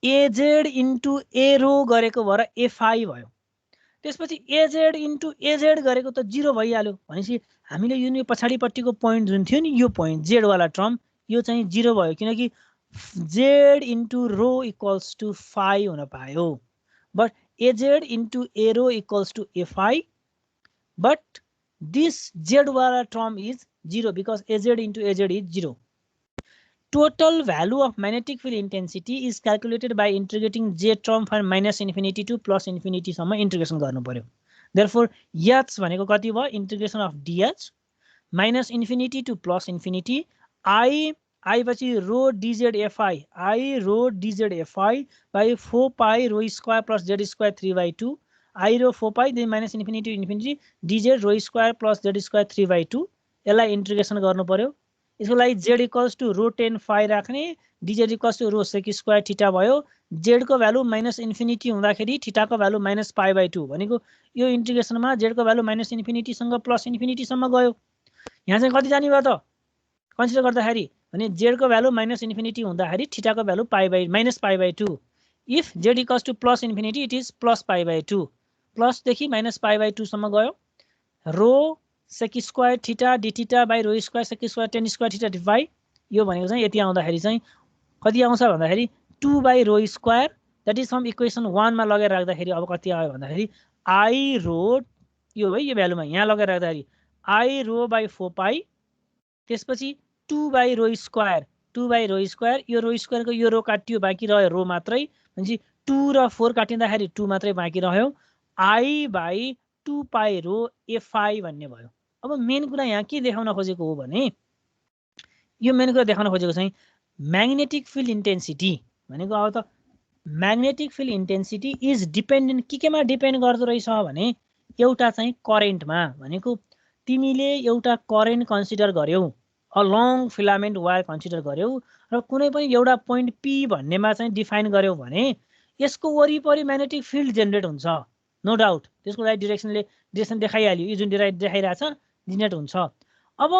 az इन्टु ए रो गरेको भएर fi भयो त्यसपछि az इन्टु az गरेको त 0 भइहाल्यो भनेपछि हामीले यो पछाडिपट्टिको पोइन्ट जुन थियो नि यो पोइन्ट जेड वाला टर्म यो चाहिँ 0 भयो किनकि z into rho equals to phi हुन पायो। But az into a rho equals to fi but this z वाला term is 0 because az into az is 0. Total value of magnetic field intensity is calculated by integrating j term from minus infinity to plus infinity सम्म integration गर्नु पर्यो। Therefore h भनेको कति भयो integration of dh minus infinity to plus infinity I पछि रो dz fi I row dz fi by 4 pi row square plus z square 3/2 I row 4 pi then minus infinity to infinity dz row square plus z square 3/2 यसलाई integration गर्नु पर्यो। यसको लागि z equals to rho 10 phi राख्ने dz equals to rho sec square theta भयो। z को value minus infinity हुँदाखेरि theta को भ्यालु माइनस पाई/2 भनेको यो इन्टिग्रेसनमा z को भ्यालु माइनस इन्फिनिटी सँग प्लस इन्फिनिटी सम्म गयो। यहाँ चाहिँ कति जाने भयो त कन्सिडर गर्दाखेरि भने z को भ्यालु माइनस इन्फिनिटी हुँदाखेरि थीटा को भ्यालु माइनस पाई/2 if z equals to plus infinity it is plus पाई/2 प्लस देखि माइनस पाई/2 सम्म गयो। Rho sec square theta d theta by rho square sec square 10 square theta divide यो भनेको चाहिँ यति आउँदाखेरि चाहिँ कति आउँछ भन्दाखेरि 2 by rho square that is from equation 1 मा लगेर राख्दाखेरि अब कति आयो भन्दाखेरि आई रो यो है यो भ्यालुमा यहाँ लगेर राख्दाखेरि आई रो बाई 4 पाई त्यसपछि 2 बाई रो स्क्वायर यो रो स्क्वायरको यो रो काटियो बाँकी रह्यो रो मात्रै भनेपछि 2 र 4 काटिँदाखेरि 2 मात्रै बाँकी रह्यो I by 2 pi rho fi भन्ने भयो। अब मेन कुरा यहाँ के देखाउन खोजेको हो भने यो मेन कुरा देखाउन खोजेको चाहिँ म्याग्नेटिक फिल्ड इन्टेन्सिटी भनेको अब त magnetic field intensity is dependent केमा डिपेन्ड गर्दो रहेछ भने एउटा चाहिँ करेन्टमा भनेको तिमीले एउटा करेन्ट कन्सिडर गर्यौ a long filament wire consider गर्यौ र कुनै पनि एउटा पोइन्ट P भन्नेमा चाहिँ डिफाइन गर्यौ भने यसको वरिपरि म्याग्नेटिक फिल्ड जेनेरेट हुन्छ नो डाउट त्यसको लागि डिरेक्सन देखाइहाल्यो यो जुन देखाइरहेछ जेनेरेट हुन्छ। अब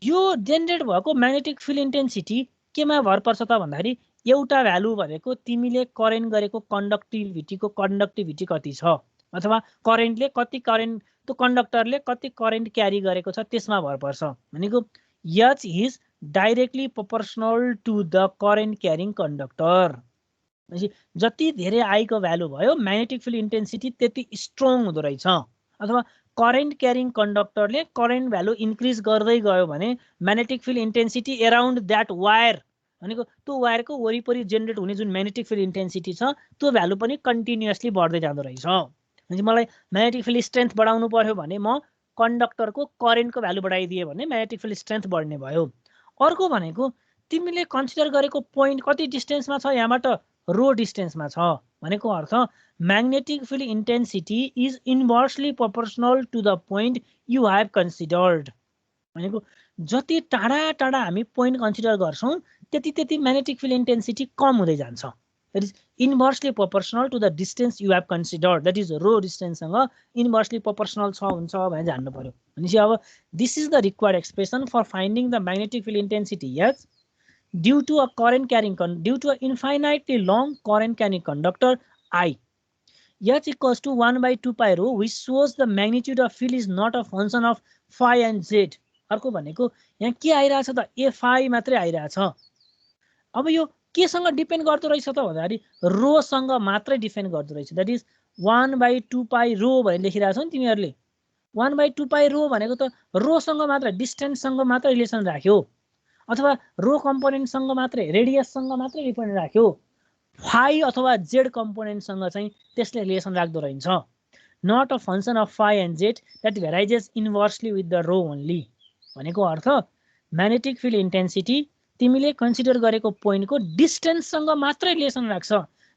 यो जेनेरेट भएको म्याग्नेटिक फिल्ड इन्टेन्सिटी केमा भर पर्छ त भन्दाखेरि एउटा भ्यालु भनेको तिमीले करेन्ट गरेको कन्डक्टिभिटी कति छ अथवा करेन्टले कति करेन्ट त्यो कन्डक्टरले कति करेन्ट क्यारी गरेको छ त्यसमा भर पर्छ भनेको h is directly proportional to the current carrying conductor. जति धेरै आई को भ्यालु भयो म्याग्नेटिक फिल्ड इन्टेन्सिटी त्यति स्ट्रङ हुँदो रहेछ अथवा करेन्ट क्यारिङ कन्डक्टरले करेन्ट भ्यालु इन्क्रिज गर्दै गयो भने magnetic field intensity around that wire भनेको त्यो वायरको वरिपरि जेनेरेट हुने जुन म्याग्नेटिक फिल्ड इन्टेन्सिटी छ त्यो भ्यालु पनि कन्टिन्युअसली बढ्दै जाँदो रहेछ। भनेपछि मलाई म्याग्नेटिक फिल्ड स्ट्रेन्थ बढाउनु पर्यो भने म कन्डक्टरको करेन्टको भ्यालु बढाइदिए भने म्याग्नेटिक फिल्ड स्ट्रेन्थ बढ्ने भयो। अर्को भनेको तिमीले कन्सिडर गरेको पोइन्ट कति डिस्टेन्समा छ, यहाँबाट रो डिस्टेन्समा छ भनेको अर्थ magnetic field intensity is inversely proportional to the point you have considered भनेको जति टाढा टाढा हामी पोइन्ट कन्सिडर गर्छौँ त्यति म्याग्नेटिक फिल्ड इन्टेन्सिटी कम हुँदै जान्छ। That is inversely proportional to the distance you have considered, that is rho डिस्टेन्ससँग इन्भर्सली प्रोपोर्सनल हुन्छ भनेर जान्नु पर्यो। भनेपछि अब this is the required expression for finding the magnetic field intensity H due to a infinitely long current carrying conductor I. H equals to 1 by 2 pi rho, which shows the magnitude of field is not a function of phi and z. अर्को भनेको यहाँ के आइरहेछ त, ए phi मात्रै आइरहेछ। अब यो केसँग डिपेन्ड गर्दो रहेछ त भन्दाखेरि रोसँग मात्रै डिपेन्ड गर्दो रहेछ। द्याट इज 1 by 2 pi रो भनेर लेखिरहेछौ नि तिमीहरूले। 1 by 2 pi रो भनेको त रोसँग मात्र डिस्टेन्ससँग मात्र रिलेसन राख्यो, अथवा रो कम्पोनेन्टसँग मात्रै रेडियससँग मात्रै डिपेन्ड राख्यो। फाई अथवा जेड कम्पोनेन्टसँग चाहिँ त्यसले रिलेसन राख्दो रहन्छ। Not a function of phi and Z that varies inversely with the rho only भनेको अर्थ म्याग्नेटिक फिल्ड इन्टेन्सिटी तिमीले कन्सिडर गरेको पोइन्टको डिस्टेन्ससँग मात्रै रिलेसन राख्छ।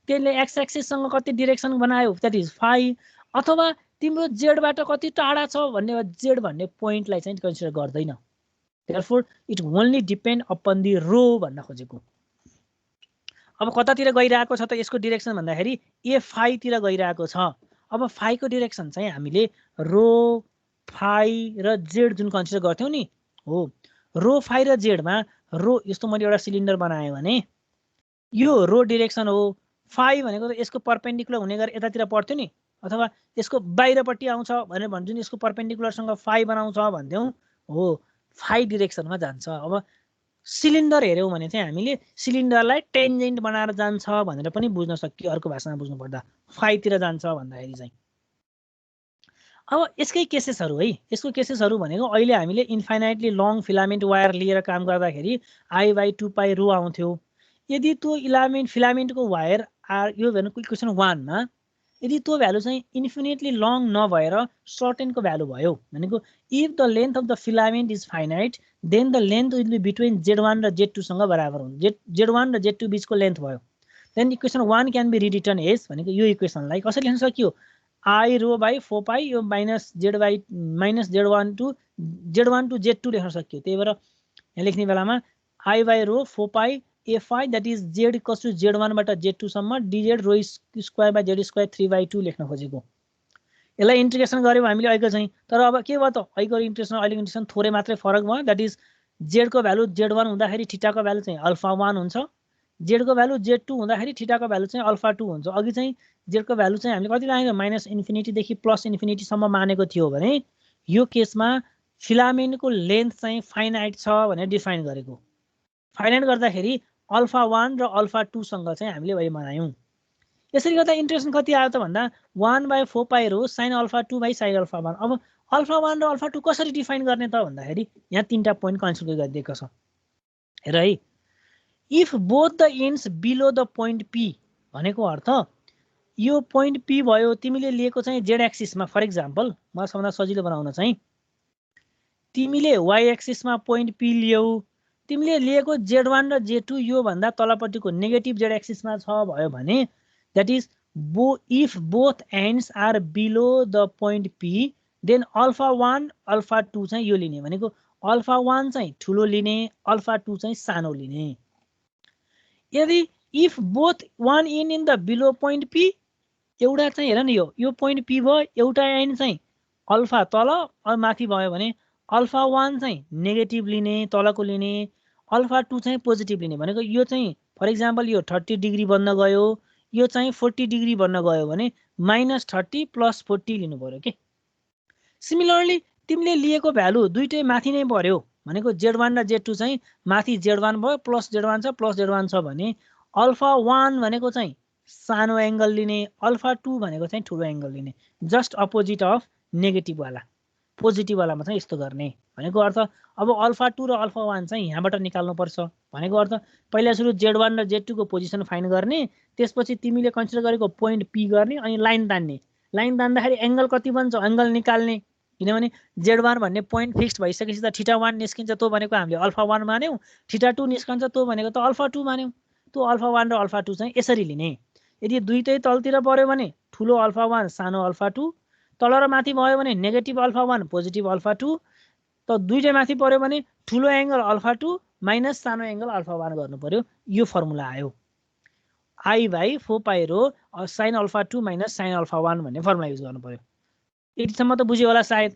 त्यसले एक्स एक्सिससँग कति डिरेक्सन बनायो द्याट इज फाई, अथवा तिम्रो जेडबाट कति टाढा छ भन्ने जेड भन्ने पोइन्टलाई चाहिँ कन्सिडर गर्दैन। Therefore, it only depend upon the row भन्न खोजेको। अब कतातिर गइरहेको छ त यसको डिरेक्सन भन्दाखेरि ए फाई तिर गइरहेको छ। अब फाईको डिरेक्सन चाहिँ हामीले रो फाई र जेड जुन कन्सिडर गर्थ्यौं नि हो, रो फाई र जेडमा रो यस्तो मैले एउटा सिलिन्डर बनाएँ भने यो रो डिरेक्सन हो। फाई भनेको त यसको परपेन्डिकुलर हुने गरी यतातिर पर्थ्यो नि, अथवा यसको बाहिरपट्टि आउँछ भनेर भन्छौँ नि, यसको परपेन्डिकुलरसँग फाई बनाउँछ भन्थ्यौँ हो, फाई डिरेक्सनमा जान्छ। अब सिलिन्डर हेऱ्यौँ भने चाहिँ हामीले सिलिन्डरलाई टेन्जेन्ट बनाएर जान्छ भनेर पनि बुझ्न सकियो। अर्को भाषामा बुझ्नु पर्दा फाईतिर जान्छ भन्दाखेरि चाहिँ। अब यसकै केसेसहरू है, यसको केसेसहरू भनेको अहिले हामीले इन्फाइनाइटली लङ फिलामेन्ट वायर लिएर काम गर्दाखेरि आई बाई 2 पाई रो आउँथ्यो। यदि त्यो फिलामेन्टको वायर यो भनेको इक्वेसन 1 मा यदि त्यो भ्यालु चाहिँ इन्फिनिटली लङ नभएर सर्टेनको भ्यालु भयो भनेको if the length of the filament is finite then the length will be between Z1 र Z2 सँग बराबर हुन्छ। Z1 र Z2 बीचको लेन्थ भयो। Then equation 1 can be rewritten as भनेको यो इक्वेसनलाई कसरी लेख्न सकियो, आई रो बाई 4 पाई यो माइनस Z1 टु Z2 लेख्न सकियो। त्यही भएर यहाँ लेख्ने बेलामा I by rho 4 pi a phi that is Z equals to Z1 बाट Z2 सम्म dz rho square by Z square 3/2 लेख्न खोजेको। यसलाई इन्टिग्रेसन गर्यौँ हामीले अहिले चाहिँ, तर अब के भयो त अहिलेको इन्टिग्रेसन थोरै मात्रै फरक भयो। द्याट इज जेडको भ्यालु Z1 हुँदाखेरि थीटाको भ्यालु चाहिँ अल्फा 1 हुन्छ, जेडको भ्यालु Z2 हुँदाखेरि थीटाको भ्यालु चाहिँ अल्फा 2 हुन्छ। अघि चाहिँ जेडको भ्यालु चाहिँ हामीले कति लागेको माइनस इन्फिनिटीदेखि प्लस इन्फिनिटीसम्म मानेको थियो भने यो केसमा फिलामेन्टको लेन्थ चाहिँ फाइनाइट छ भनेर डिफाइन गरेको। फाइनाइट गर्दाखेरि अल्फा 1 र अल्फा 2 सँग चाहिँ हामीले अहिले बनायौँ। यसरी गर्दा इन्टिग्रेसन कति आयो त भन्दा 1 by 4 pie rho sine alpha 2 by sine alpha 1। अब अल्फा 1 र अल्फा 2 कसरी डिफाइन गर्ने त भन्दाखेरि यहाँ तीनटा पोइन्ट कन्सिडर गरिदिएको छ। हेर है, if both the ends below the point P भनेको अर्थ यो पोइन्ट पी भयो, तिमीले लिएको चाहिँ जेड एक्सिसमा, फर इक्जाम्पल मलाई सबभन्दा सजिलो बनाउन चाहिँ तिमीले वाइ एक्सिसमा पोइन्ट पी लियौ, तिमीले लिएको Z1 र Z2 यो भन्दा तलपट्टिको नेगेटिभ जेड एक्सिसमा छ भयो भने that is if both ends are below the point P then alpha 1 alpha 2 चाहिँ यो लिने भनेको अल्फा 1 चाहिँ ठुलो लिने, अल्फा 2 चाहिँ सानो लिने। यदि if both one and in the below point P, एउटा चाहिँ हेर न यो पोइन्ट पी भयो, एउटा एन्ड चाहिँ अल्फा तल माथि भयो भने अल्फा 1 चाहिँ नेगेटिभ लिने तलको लिने, अल्फा 2 चाहिँ पोजिटिभ लिने भनेको यो चाहिँ फर इक्जाम्पल यो 30 डिग्री बन्न गयो, यो चाहिँ 40 डिग्री बन्न गयो भने माइनस 30 प्लस 40 लिनु पर्यो के। सिमिलरली तिमीले लिएको भ्यालु दुइटै माथि नै पर्यो भनेको Z1 र Z2 चाहिँ माथि Z1 भयो प्लस Z1 छ प्लस Z1 छ भने अल्फा 1 भनेको चाहिँ सानो एङ्गल लिने, अल्फा 2 भनेको चाहिँ ठुलो एङ्गल लिने। जस्ट अपोजिट अफ नेगेटिभ वाला, पोजिटिभ वालामा चाहिँ यस्तो गर्ने भनेको अर्थ। अब अल्फा 2 र अल्फा 1 चाहिँ यहाँबाट निकाल्नुपर्छ भनेको अर्थ पहिला सुरु Z1 र Z2 को पोजिसन फाइन्ड गर्ने, त्यसपछि तिमीले कन्सिडर गरेको पोइन्ट पी गर्ने अनि लाइन तान्ने। लाइन तान्दाखेरि एङ्गल कति बन्छ एङ्गल निकाल्ने, किनभने z1 भन्ने पोइन्ट फिक्स्ड भइसकेपछि त θ1 निस्किन्छ, त्यो भनेको हामीले α1 मान्यौँ, θ2 निस्कन्छ, त्यो भनेको त α2 मान्यौँ। त्यो α1 र α2 चाहिँ यसरी लिने। यदि दुईटै तलतिर पर्यो भने ठुलो α1 सानो α2, तल र माथि भयो भने नेगेटिभ α1 पोजिटिभ α2, त दुईटै माथि पर्यो भने ठुलो एङ्गल α2 माइनस सानो एङ्गल α1 गर्नु पर्यो। यो फर्मुला आयो। I by 4 pi rho sin α2 minus sin α1 भन्ने फर्मुला युज गर्नु पर्यो। यतिसम्म त बुझ्यो होला सायद।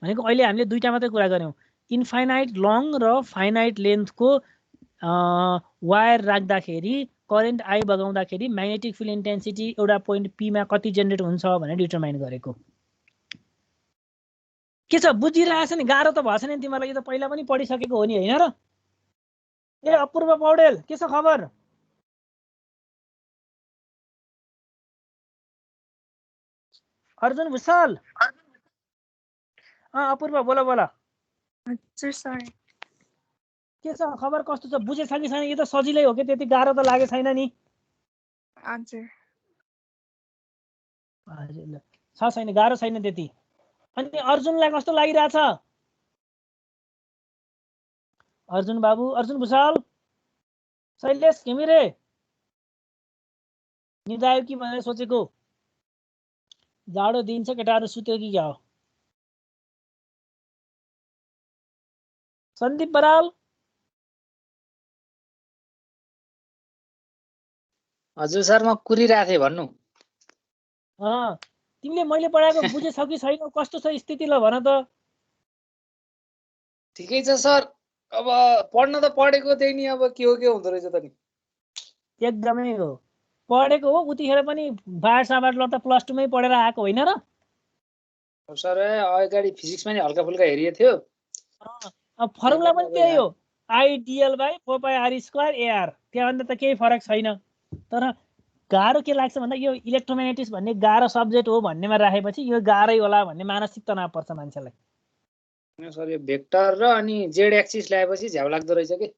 भनेको अहिले हामीले दुईटा मात्रै कुरा गर्यौँ, इन्फाइनाइट लङ र फाइनाइट लेन्थको वायर राख्दाखेरि करेन्ट आई बगाउँदाखेरि म्याग्नेटिक फिल्ड इन्टेन्सिटी एउटा पोइन्ट पी मा कति जेनेरेट हुन्छ भनेर डिटरमाइन गरेको। के छ बुझिरहेछ नि? गाह्रो त भएछ नि तिमीलाई? यो त पहिला पनि पढिसकेको हो नि, होइन र? ए अपूर्व पौडेल के छ खबर? अर्जुन भुसाल, अपूर्व बोला बोला। हजुर सर। के छ खबर, कस्तो छ? बुझेछ कि छैन? यो त सजिलै हो कि, त्यति गाह्रो त लागे छैन नि? हजुर हजुर छ छैन, गाह्रो छैन त्यति। अनि अर्जुनलाई कस्तो लागिरहेछ? अर्जुन बाबु, अर्जुन भुसाल, शैलेश घिमिरे निदायो कि भनेर सोचेको। जाडो दिन छ, केटाहरू सुत्यो कि क्या हो? सन्दीप बराल, हजुर सर, म कुरिरहेको थिएँ, भन्नु। तिमीले मैले पढाएको बुझेछौ कि छैन? कस्तो छ स्थिति ल भन त? ठिकै छ सर। अब पढ्न त पढेको त्यही नि, अब के हुँदो रहेछ त नि? एकदमै हो, पढेको हो। उतिखेर पनि बायोट-सावर्ट ल त +2 मै पढेर आएको होइन र? सर अगाडि फिजिक्समा नि हल्का फुल्का हेरिएको थियो। फर्मुला पनि त्यही हो, I dl by 4 pi R square a R. त्यहाँभन्दा त केही फरक छैन। तर गाह्रो के लाग्छ भन्दा यो इलेक्ट्रोम्याग्नेटिक्स भन्ने गाह्रो सब्जेक्ट हो भन्नेमा राखेपछि यो गाह्रै होला भन्ने मानसिक तनाव पर्छ मान्छेलाई। सर यो भेक्टर र अनि जेड एक्सिस ल्याएपछि झ्याउ लाग्दो रहेछ कि।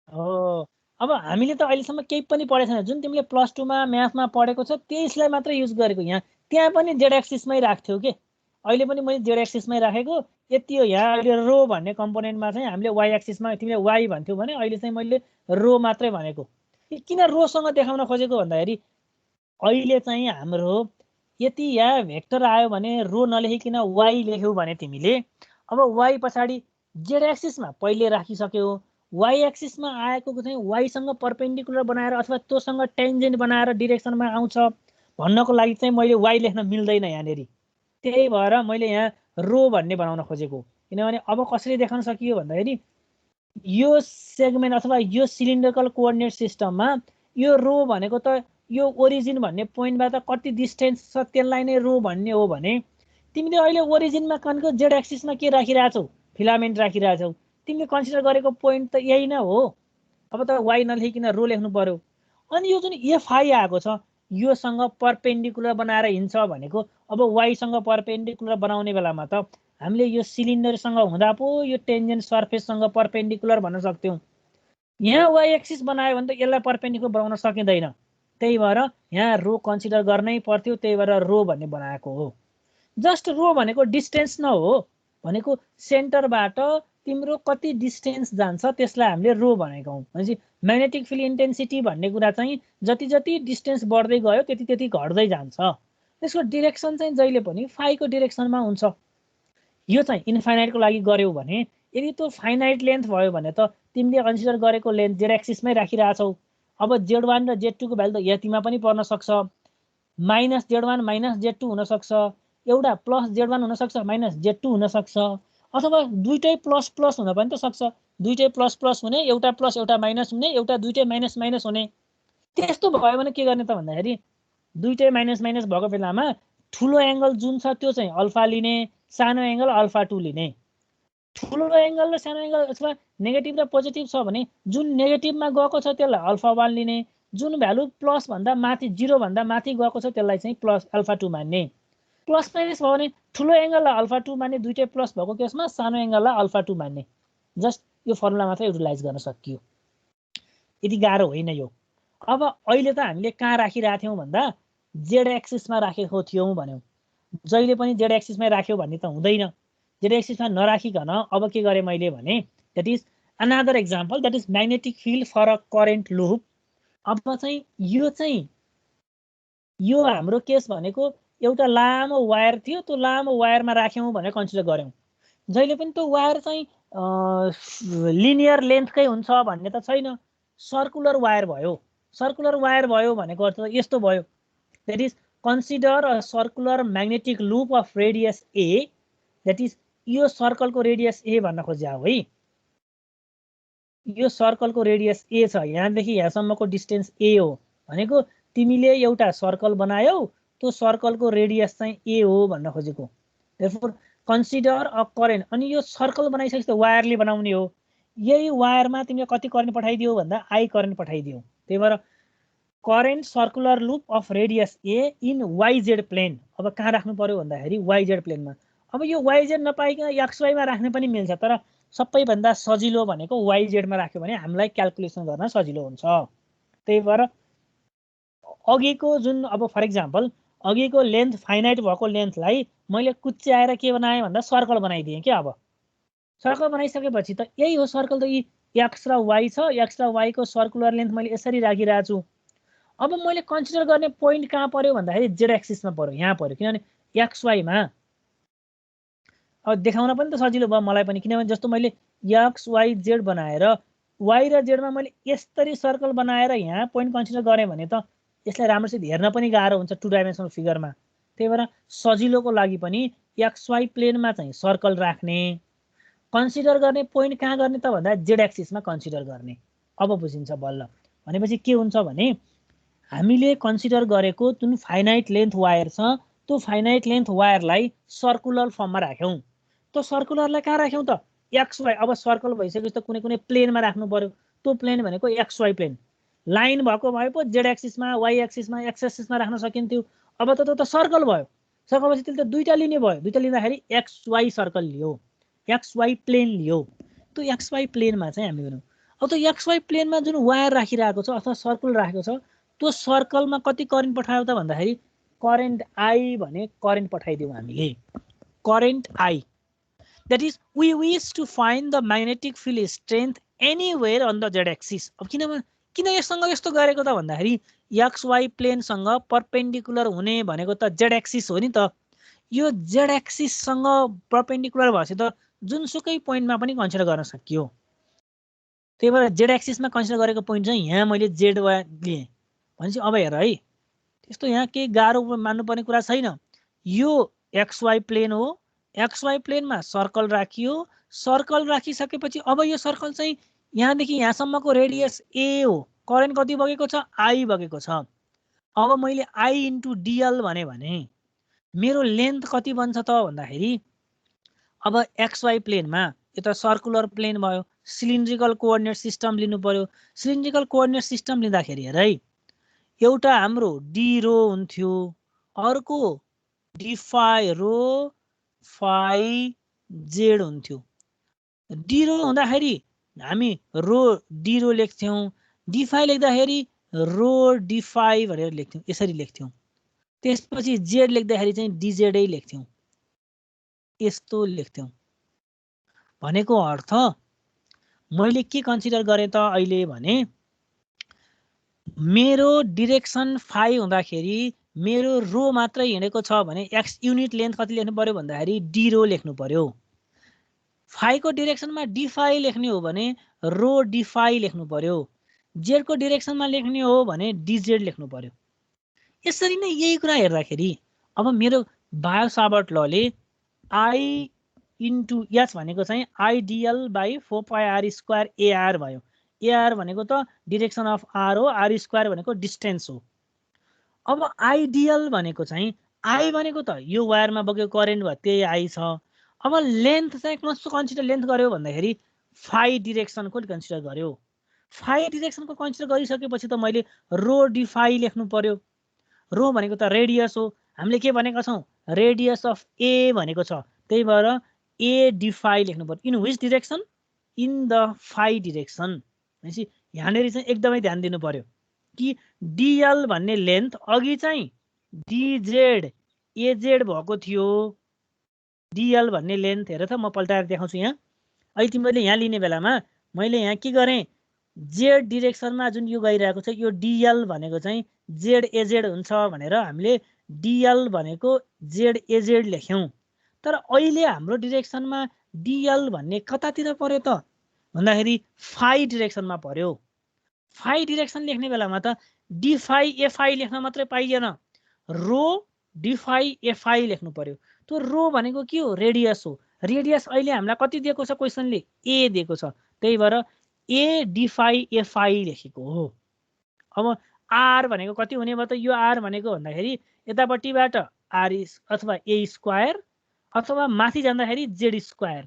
हो, अब हामीले त अहिलेसम्म केही पनि पढेको छैन। जुन तिमीले +2 मा म्याथमा पढेको छ त्यसलाई मात्रै युज गरेको। यहाँ त्यहाँ पनि जेड एक्सिसमै राख्थ्यौ के, अहिले पनि मैले जेड एक्सिसमै राखेको। यति हो, यहाँ अहिले रो भन्ने कम्पोनेन्टमा चाहिँ हामीले वाइ एक्सिसमा, तिमीले वाइ भन्थ्यौ भने अहिले चाहिँ मैले रो मात्रै भनेको। किन रोसँग देखाउन खोजेको भन्दाखेरि अहिले चाहिँ हाम्रो यति यहाँ भेक्टर आयो भने रो नलेखिकन वाइ लेख्यौ भने तिमीले अब वाइ पछाडि जेड एक्सिसमा पहिले राखिसक्यौ। वाइ एक्सिसमा आएको चाहिँ वाइसँग परपेन्डिकुलर बनाएर अथवा तोसँग टेन्जेन्ट बनाएर डिरेक्सनमा आउँछ भन्नको लागि चाहिँ मैले वाइ लेख्न मिल्दैन यहाँनिर। त्यही भएर मैले यहाँ रो भन्ने बनाउन खोजेको। किनभने अब कसरी देखाउन सकियो भन्दाखेरि यो सेगमेन्ट अथवा यो सिलिन्ड्रिकल कोअर्डिनेट सिस्टममा यो रो भनेको त यो ओरिजिन भन्ने पोइन्टबाट कति डिस्टेन्स छ त्यसलाई नै रो भन्ने हो भने तिमीले अहिले ओरिजिनमा कनको जेड एक्सिसमा के राखिरहेछौ? फिलामेन्ट राखिरहेछौ। तिमीले कन्सिडर गरेको पोइन्ट त यही नै हो। अब त वाइ नलेखिकन रो लेख्नु पर्यो। अनि यो जुन एफआई आएको छ योसँग परपेन्डिकुलर बनाएर हिँड्छ भनेको अब वाइसँग परपेन्डिकुलर बनाउने बेलामा त हामीले यो सिलिन्डरसँग हुँदा पो यो टेन्जेन्ट सर्फेससँग परपेन्डिकुलर भन्न सक्थ्यौँ। यहाँ वाइ एक्सिस बनायो भने त यसलाई परपेन्डिकुलर बनाउन सकिँदैन। त्यही भएर यहाँ रो कन्सिडर गर्नै पर्थ्यो। त्यही भएर रो भन्ने बनाएको हो। जस्ट रो भनेको डिस्टेन्स न हो, भनेको सेन्टरबाट तिम्रो कति डिस्टेन्स जान्छ त्यसलाई हामीले रो भनेको हौँ। भनेपछि म्याग्नेटिक फिल्ड इन्टेन्सिटी भन्ने कुरा चाहिँ जति जति डिस्टेन्स बढ्दै गयो त्यति त्यति घट्दै जान्छ। त्यसको डिरेक्सन चाहिँ जहिले पनि फाइको डिरेक्सनमा हुन्छ। यो चाहिँ इन्फाइनाइटको लागि गर्यौ भने, यदि त्यो फाइनाइट लेन्थ भयो भने त तिमीले कन्सिडर गरेको लेन्थ जेड एक्सिसमै राखिरहेछौ। अब Z1 र Z2 को भ्यालु त यतिमा पनि पर्न सक्छ। माइनस Z1 माइनस Z2 हुनसक्छ, एउटा प्लस Z1 हुनसक्छ माइनस Z2 हुनसक्छ, अथवा दुईटै प्लस प्लस हुन पनि त सक्छ। दुईटै प्लस प्लस हुने, एउटा प्लस एउटा माइनस हुने, एउटा दुईटै माइनस माइनस हुने। त्यस्तो भयो भने के गर्ने त भन्दाखेरि दुईटै माइनस माइनस भएको बेलामा ठुलो एङ्गल जुन छ त्यो चाहिँ अल्फा लिने, सानो एङ्गल अल्फा2 लिने। ठुलो एङ्गल र सानो एङ्गल अथवा नेगेटिभ र पोजिटिभ छ भने जुन नेगेटिभमा गएको छ त्यसलाई अल्फा1 लिने, जुन भ्यालु प्लस भन्दा माथि 0 भन्दा माथि गएको छ त्यसलाई चाहिँ प्लस अल्फा2 मान्ने। प्लस माइनस भयो भने ठुलो एङ्गललाई अल्फा2 मान्ने, दुईटै प्लस भएको केसमा सानो एङ्गललाई अल्फा2 मान्ने। जस्ट यो फर्मुला मात्रै युटिलाइज गर्न सकियो। यति गाह्रो होइन यो। अब अहिले त हामीले कहाँ राखिरहेको थियौँ भन्दा जेड एक्सिसमा राखेको थियौँ भन्यौँ। जहिले पनि जेड एक्सिसमै राख्यो भन्ने त हुँदैन। जेड एक्सिसमा नराखिकन अब के गरेँ मैले भने that is another example that is magnetic field for a current loop. अब चाहिँ यो हाम्रो केस भनेको एउटा लामो वायर थियो, त्यो लामो वायरमा राख्यौँ भनेर कन्सिडर गऱ्यौँ। जहिले पनि त्यो वायर चाहिँ लिनियर लेन्थकै हुन्छ भन्ने त छैन, सर्कुलर वायर भयो। सर्कुलर वायर भयो भनेको अर्थ यस्तो भयो, that is consider a circular magnetic loop of radius A, that is यो सर्कलको रेडियस ए भन्न खोज्या हो है। यो सर्कलको रेडियस ए छ, यहाँदेखि यहाँसम्मको डिस्टेन्स ए हो भनेको तिमीले एउटा सर्कल बनायौ, त्यो सर्कलको रेडियस चाहिँ ए हो भन्न खोजेको। देयरफोर कन्सिडर अ करेन्ट, अनि यो सर्कल बनाइसकेपछि त वायरले बनाउने हो, यही वायरमा तिमीले कति करेन्ट पठाइदियो भन्दा आई करेन्ट पठाइदियो। त्यही भएर current circular loop of radius A in YZ plane. अब कहाँ राख्नु पर्यो भन्दाखेरि वाइजेड प्लेनमा। अब यो वाइजेड नपाइकन एक्सवाईमा राख्ने पनि मिल्छ, तर सबैभन्दा सजिलो भनेको वाइजेडमा राख्यो भने हामीलाई क्याल्कुलेसन गर्न सजिलो हुन्छ। त्यही भएर अघिको जुन अब फर इक्जाम्पल अघिको लेन्थ फाइनाइट भएको लेन्थलाई मैले कुच्याएर के बनाएँ भन्दा सर्कल बनाइदिएँ क्या। अब सर्कल बनाइसकेपछि त यही हो सर्कल, त यी एक्स र वाई छ, एक्स र वाईको सर्कुलर लेन्थ मैले यसरी राखिरहेको छु। अब मैले कन्सिडर गर्ने पोइन्ट कहाँ पर्यो भन्दाखेरि जेड एक्सिसमा पर्यो, यहाँ पर्यो, किनभने एक्स वाईमा अब देखाउन पनि त सजिलो भयो मलाई पनि, किनभने जस्तो मैले एक्स वाई जेड बनाएर वाई र जेडमा मैले यसरी सर्कल बनाएर यहाँ पोइन्ट कन्सिडर गरेँ भने त यसलाई राम्रोसित हेर्न पनि गाह्रो हुन्छ 2 डाइमेन्सनल फिगरमा। त्यही भएर सजिलोको लागि पनि एक्स वाई प्लेनमा चाहिँ सर्कल राख्ने, कन्सिडर गर्ने पोइन्ट कहाँ गर्ने त भन्दा जेड एक्सिसमा कन्सिडर गर्ने। अब बुझिन्छ बल्ल। भनेपछि के हुन्छ भने हामीले कन्सिडर गरेको जुन फाइनाइट लेन्थ वायर छ, त्यो फाइनाइट लेन्थ वायरलाई सर्कुलर फर्ममा राख्यौँ। त्यो सर्कुलरलाई कहाँ राख्यौँ त एक्स वाई। अब सर्कल भइसकेपछि त कुनै कुनै प्लेनमा राख्नु पर्यो, त्यो प्लेन भनेको एक्स वाई प्लेन। लाइन भएको भए पो जेड एक्सिसमा वाई एक्सिसमा एक्स एक्सिसमा राख्न सकिन्थ्यो। अब त त्यो त सर्कल भयो, सर्कल भएपछि त्यसले त दुईटा लिने भयो, दुईटा लिँदाखेरि एक्स वाई सर्कल लियो, एक्स वाई प्लेन लियो। त्यो एक्स वाई प्लेनमा चाहिँ हामी गरौँ। अब त्यो एक्स वाई प्लेनमा जुन वायर राखिरहेको छ अथवा सर्कल राखेको छ, त्यो सर्कलमा कति करेन्ट पठायो त भन्दाखेरि करेन्ट आई भने करेन्ट पठाइदिउँ हामीले, current I. That is we wish to find the magnetic field strength anywhere on the Z axis. अब किन यससँग यस्तो गरेको त भन्दाखेरि एक्स वाई प्लेनसँग परपेन्डिकुलर हुने भनेको त जेड एक्सिस हो नि त। यो जेड एक्सिससँग परपेन्डिकुलर भएपछि त जुनसुकै पोइन्टमा पनि कन्सिडर गर्न सकियो। त्यही भएर जेड एक्सिसमा कन्सिडर गरेको पोइन्ट चाहिँ यहाँ मैले जेड वाई लिएँ भनेपछि अब हेर है, त्यस्तो यहाँ केही गाह्रो मान्नुपर्ने कुरा छैन। यो एक्स वाई प्लेन हो, एक्स वाई प्लेनमा सर्कल राखियो, सर्कल राखिसकेपछि अब यो सर्कल चाहिँ यहाँदेखि यहाँसम्मको रेडियस ए हो, करेन्ट कति बगेको छ आई बगेको छ। अब मैले आई इन्टु डिएल भने मेरो लेन्थ कति बन्छ त भन्दाखेरि अब एक्स वाई प्लेनमा यो त सर्कुलर प्लेन भयो, सिलिन्ड्रिकल कोअर्डिनेट सिस्टम लिनु पर्यो। सिलिन्ड्रिकल कोअर्डिनेट सिस्टम लिँदाखेरि हेर है, एउटा हाम्रो डी रो हुन्थ्यो, अर्को डी फाई रो फाई जेड हुन्थ्यो। डी रो हुँदाखेरि हामी रो डी रो लेख्थ्यौँ, डी फाई लेख्दाखेरि रो डी फाई भनेर लेख्थ्यौँ, यसरी लेख्थ्यौँ। त्यसपछि जेड लेख्दाखेरि चाहिँ डिजेडै लेख्थ्यौँ, यस्तो लेख्थ्यौँ। भनेको अर्थ मैले के कन्सिडर गरेँ त अहिले भने मेरो डिरेक्सन फाई हुँदाखेरि मेरो रो मात्रै हिँडेको छ भने एक्स युनिट लेन्थ कति लेख्नु पर्यो भन्दाखेरि डी रो लेख्नु पर्यो। फाईको डिरेक्सनमा डी फाई लेख्ने हो भने रो डी फाई लेख्नु पर्यो। जेडको डिरेक्सनमा लेख्ने हो भने डिजेड लेख्नु पर्यो। यसरी नै यही कुरा हेर्दाखेरि अब मेरो बायोसावर्ट लले आई इन्टु एच भनेको चाहिँ आइडियल बाई 4πr² एआर भयो। एआर भनेको त डिरेक्सन अफ आर हो, आर स्क्वायर भनेको डिस्टेन्स हो। अब आइडियल भनेको चाहिँ आई भनेको त यो वायरमा बगेको करेन्ट भयो, त्यही आई छ। अब लेन्थ चाहिँ कस्तो कन्सिडर लेन्थ गर्यो भन्दाखेरि फाई डिरेक्सनको कन्सिडर गर्यो। फाई डिरेक्सनको कन्सिडर गरिसकेपछि त मैले रो डी फाई लेख्नु पर्यो। रो भनेको त रेडियस हो, हामीले के भनेका छौँ रेडियस अफ ए भनेको छ, त्यही भएर ए डी फाई लेख्नु पर्यो। In which direction, in the phi direction. भनेपछि यहाँनिर चाहिँ एकदमै ध्यान दिनु पर्यो कि डिएल भन्ने लेन्थ अघि चाहिँ डिजेड एजेड भएको थियो डिएल भन्ने लेन्थ हेर त म पल्टाएर देखाउँछु यहाँ। अहिले तिमीले यहाँ लिने बेलामा मैले यहाँ के गरेँ जेड डिरेक्सनमा जुन यो गइरहेको छ यो डिएल भनेको चाहिँ जेड एजेड हुन्छ भनेर हामीले डिएल भनेको जेड एजेड लेख्यौँ। तर अहिले हाम्रो डिरेक्सनमा डिएल भन्ने कतातिर पर्यो त भन्दाखेरि फाइ डिरेक्सनमा पर्यो। फाइ डिरेक्सन लेख्ने बेलामा त डी फाइ एफाइ लेख्न मात्रै पाइएन, रो डी फाइ एफाइ लेख्नु पर्यो। त्यो रो भनेको के हो रेडियस हो। रेडियस अहिले हामीलाई कति दिएको छ क्वेसनले ए दिएको छ, त्यही भएर ए डी फाइ एफाइ लेखेको हो। अब आर भनेको कति हुने भयो त यो आर भनेको भन्दाखेरि यतापट्टिबाट आर अथवा ए स्क्वायर अथवा माथि जाँदाखेरि जेड स्क्वायर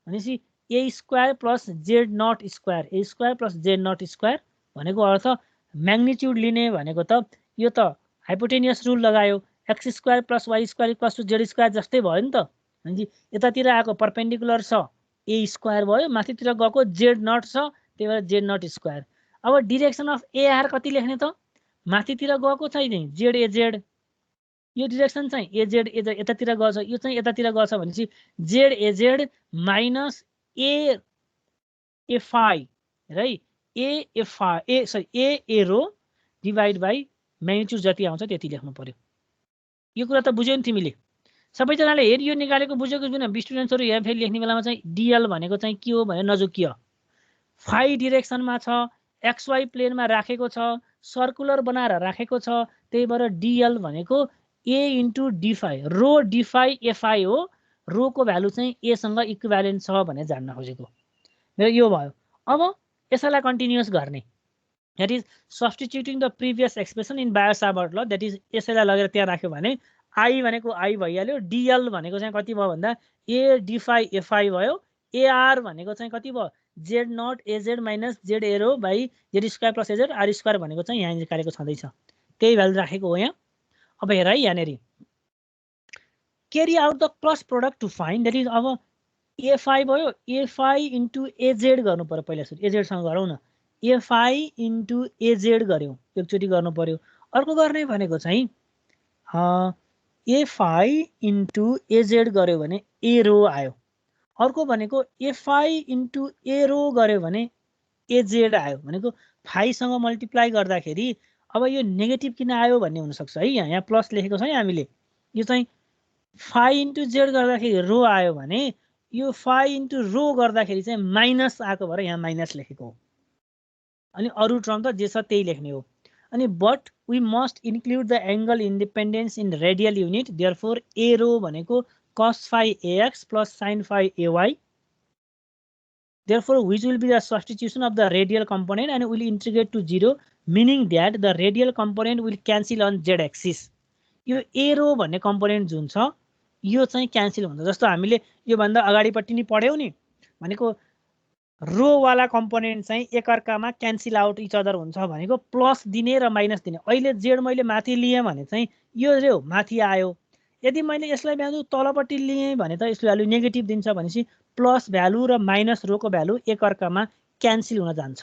भनेपछि A square plus Z not square A square plus Z not square भनेको अर्थ म्याग्निट्युड लिने भनेको त यो त हाइपोटेनियस रुल लगायो X square plus Y square equals to Z square जस्तै भयो नि त। भनेपछि यतातिर आएको पर्पेन्डिकुलर छ ए स्क्वायर भयो, माथितिर गएको जेड नट छ त्यही भएर जेड नट स्क्वायर। अब डिरेक्सन अफ एआर कति लेख्ने त माथितिर गएको छैन जेड एजेड, यो डिरेक्सन चाहिँ एजेड एजेड यतातिर गछ, यो चाहिँ यतातिर गछ भनेपछि Z a Z minus A phi है A phi A sorry A a rho divide by magnitude जति आउँछ त्यति लेख्नु पर्यो। यो कुरा त बुझ्यौ नि तिमीले सबैजनाले हेरि यो निकालेको बुझेको छैन। स्टुडेन्ट्सहरू यहाँ फेरि लेख्ने बेलामा चाहिँ डिएल भनेको चाहिँ के हो भनेर नजुकियो। फाइ डिरेक्सनमा छ, एक्सवाई प्लेनमा राखेको छ, सर्कुलर बनाएर राखेको छ, त्यही भएर डिएल भनेको a into DeFi row DeFi FI हो। रोको भ्यालु चाहिँ एसँग इक्विभ्यालेन्ट छ भनेर जान्न खोजेको यो भयो। अब यसैलाई कन्टिन्युअस गर्ने that is substituting the previous expression in Biot Savart law that is यसैलाई लगेर त्यहाँ राख्यो भने आई भनेको आई भइहाल्यो, डिएल भनेको चाहिँ कति भयो भन्दा ए डिफाई एफआई भयो, एआर भनेको चाहिँ कति भयो Z not a z minus Z a R by Z square plus a z R square भनेको चाहिँ यहाँ निकालेको छँदैछ, त्यही भ्यालु राखेको हो यहाँ। अब हेर है यहाँनिर carry out the cross product to find that is अब एफआई भयो एफआई इन्टु एजेड गर्नु पर्यो। पहिला सुरु एजेडसँग गरौँ न, एफआई इन्टु एजेड गऱ्यौँ एकचोटि गर्नु पर्यो। अर्को गर्ने भनेको चाहिँ एफआई इन्टु एजेड गऱ्यो भने एरो आयो, अर्को भनेको एफआई इन्टु एरो गऱ्यो भने एजेड आयो भनेको फाइसँग मल्टिप्लाई गर्दाखेरि अब यो नेगेटिभ किन आयो भन्ने हुनसक्छ है। यहाँ प्लस लेखेको छ है हामीले, यो चाहिँ फाइ इन्टु जेड गर्दाखेरि रो आयो भने यो फाइ इन्टु रो गर्दाखेरि चाहिँ माइनस आएको भएर यहाँ माइनस लेखेको हो। अनि अरू टर्म त जे छ त्यही लेख्ने हो। अनि but we must include the angle independence in radial unit therefore a R भनेको cos phi ax plus sin phi ay therefore which will be the substitution of the radial component and will integrate to 0 meaning that the radial component will cancel on z axis। यो arrow भन्ने component जुन छ यो चाहिँ cancel हुन्छ। जस्तो हामीले यो भन्दा अगाडिपट्टि नि पढ्यौ नि भनेको रो वाला कम्पोनेन्ट चाहिँ एकअर्कामा क्यान्सल आउट इच अदर हुन्छ भनेको प्लस दिने र माइनस दिने। अहिले जेड मैले माथि लिएँ भने चाहिँ यो रे माथि आयो, यदि मैले यसलाई भ्यालु तलपट्टि लिएँ भने त यसले भ्यालु नेगेटिभ दिन्छ भनेपछि प्लस भ्यालु र माइनस रोको भ्यालु एकअर्कामा क्यान्सल हुन जान्छ।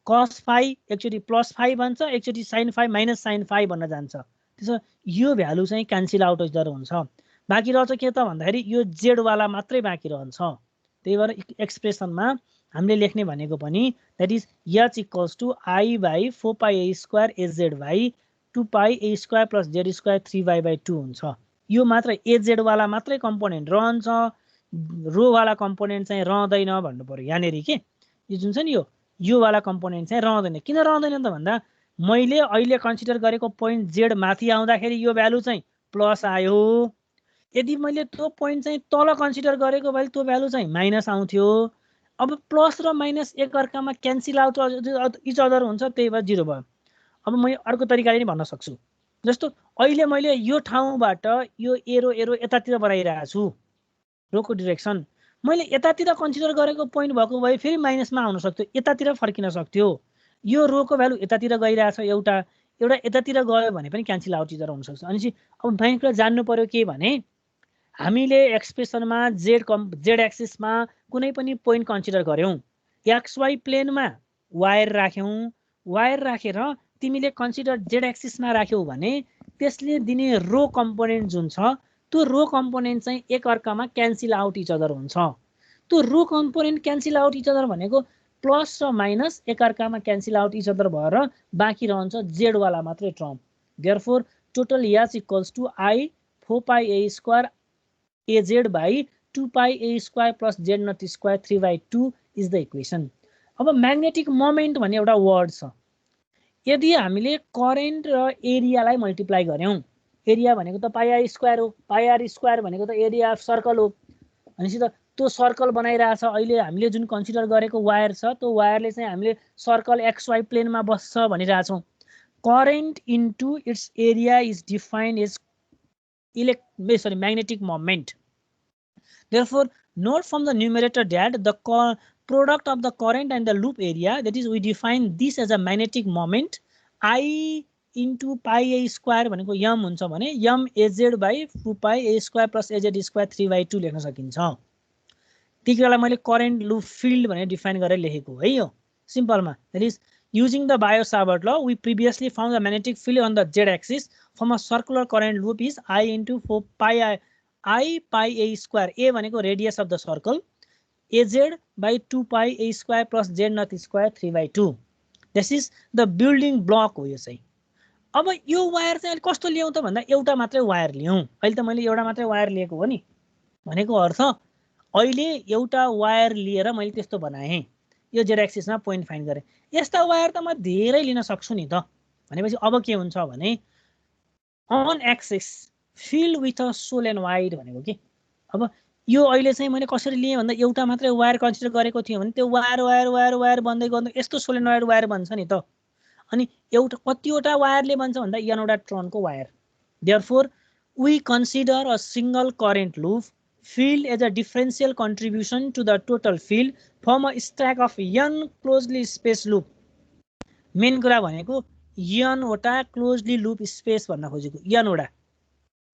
कस फाइ एकचोटि प्लस फाइ बन्छ, एकचोटि sine phi minus sine phi बन्न जान्छ। त्यसो यो भ्यालु चाहिँ क्यान्सल आउट इच अदर हुन्छ। बाँकी रहन्छ के त भन्दाखेरि यो जेडवाला मात्रै बाँकी रहन्छ। त्यही भएर एक्सप्रेसनमा हामीले लेख्ने भनेको पनि that is H equals to I by 4 pi a square a z by 2 pi a square plus Z square 3y/2 हुन्छ। यो मात्र एजेडवाला मात्रै कम्पोनेन्ट रहन्छ, रोवाला कम्पोनेन्ट चाहिँ रहँदैन भन्नु पर्यो यहाँनिर के। यो जुन छ नि यो वाला कम्पोनेन्ट चाहिँ रहँदैन। किन रहँदैन त भन्दा मैले अहिले कन्सिडर गरेको पोइन्ट जेड माथि आउँदाखेरि यो भ्यालु चाहिँ प्लस आयो, यदि मैले त्यो पोइन्ट चाहिँ तल कन्सिडर गरेको भए त्यो भ्यालु चाहिँ माइनस आउँथ्यो। अब प्लस र माइनस एकअर्कामा क्यान्सल आउट इच अदर हुन्छ, त्यही भएर 0 भयो। अब म अर्को तरिकाले नि भन्न सक्छु, जस्तो अहिले मैले यो ठाउँबाट यो एरो एरो यतातिर बनाइरहेको छु रोको डिरेक्सन, मैले यतातिर कन्सिडर गरेको पोइन्ट भएको भए फेरि माइनसमा आउन सक्थ्यो, यतातिर फर्किन सक्थ्यो। यो रोको भ्यालु यतातिर गइरहेछ, एउटा यतातिर गयो भने पनि क्यान्सल आउट इच अदर हुनसक्छ। अनि अब मेन कुरा जान्नु पर्यो के भने हामीले एक्सप्रेसनमा जेड एक्सिसमा कुनै पनि पोइन्ट कन्सिडर गर्यौँ, एक्सवाई प्लेनमा वायर राख्यौँ, वायर राखेर तिमीले कन्सिडर जेड एक्सिसमा राख्यौ भने त्यसले दिने रो कम्पोनेन्ट जुन छ त्यो रो कम्पोनेन्ट चाहिँ एक अर्कामा क्यान्सल आउट इच अदर हुन्छ। त्यो rho component cancel out each other भनेको प्लस र माइनस एक अर्कामा क्यान्सल आउट इच अदर भएर बाँकी रहन्छ जेड वाला मात्रै term. Therefore total H equals to I 4 pi a square AZ by 2 pi A square plus Z naught square 3/2 is the equation. अब म्याग्नेटिक मोमेन्ट भन्ने एउटा वर्ड छ। यदि हामीले करेन्ट र एरियालाई मल्टिप्लाई गर्यौं, एरिया भनेको त पाई आर स्क्वायर हो, पाई आर स्क्वायर भनेको त एरिया अफ सर्कल हो। भनेपछि त त्यो सर्कल बनाइरहेछ। अहिले हामीले जुन कन्सिडर गरेको वायर छ त्यो वायरले चाहिँ हामीले सर्कल XY प्लेनमा बस्छ भनिरहेछौँ। Current into its area is defined as magnetic moment. Therefore, note from the numerator that the product of the current and the loop area, that is we define this as a magnetic moment. I into pi a square भनेको m हुन्छ भने m az by 2 pi a square plus az square 3/2 लेख्न सकिन्छ। त्यतिबेला मैले current loop field भनेर define गरेर लेखेको है यो सिम्पलमा। That is using the Biot-Savart law, we previously found the magnetic field on the z-axis from a circular current loop is I into 4 pi I pi a square. A भनेको radius of the circle. Az by 2 pi a square plus z naught square 3/2. This is the building block हो यो चाहिँ। अब यो wire चाहिँ अहिले कस्तो ल्याउँ त भन्दा एउटा मात्रै वायर ल्याउँ। अहिले त मैले एउटा मात्रै वायर लिएको हो नि। भनेको अर्थ अहिले एउटा वायर लिएर मैले त्यस्तो बनाएँ। यो z एक्सिसमा पोइन्ट फाइन्ड गरेँ। यस्ता वायर त म धेरै लिन सक्छु नि त। भनेपछि अब के हुन्छ भने on axis field with a solenoid भनेको के। अब यो अहिले चाहिँ मैले कसरी लिएँ भन्दा एउटा मात्रै वायर कन्सिडर गरेको थियो भने त्यो वायर वायर वायर वायर बन्दै गर्दै यस्तो सोलेनोइड वायर बन्छ नि त। अनि एउटा कतिवटा वायरले बन्छ भन्दा एनवटा ट्रनको वायर। Therefore we consider a single current loop field as a differential contribution to the total field from a stack of n closely spaced loop. Main कुरा भनेको n वटा क्लोजली लूप स्पेस भन्न खोजेको n वटा।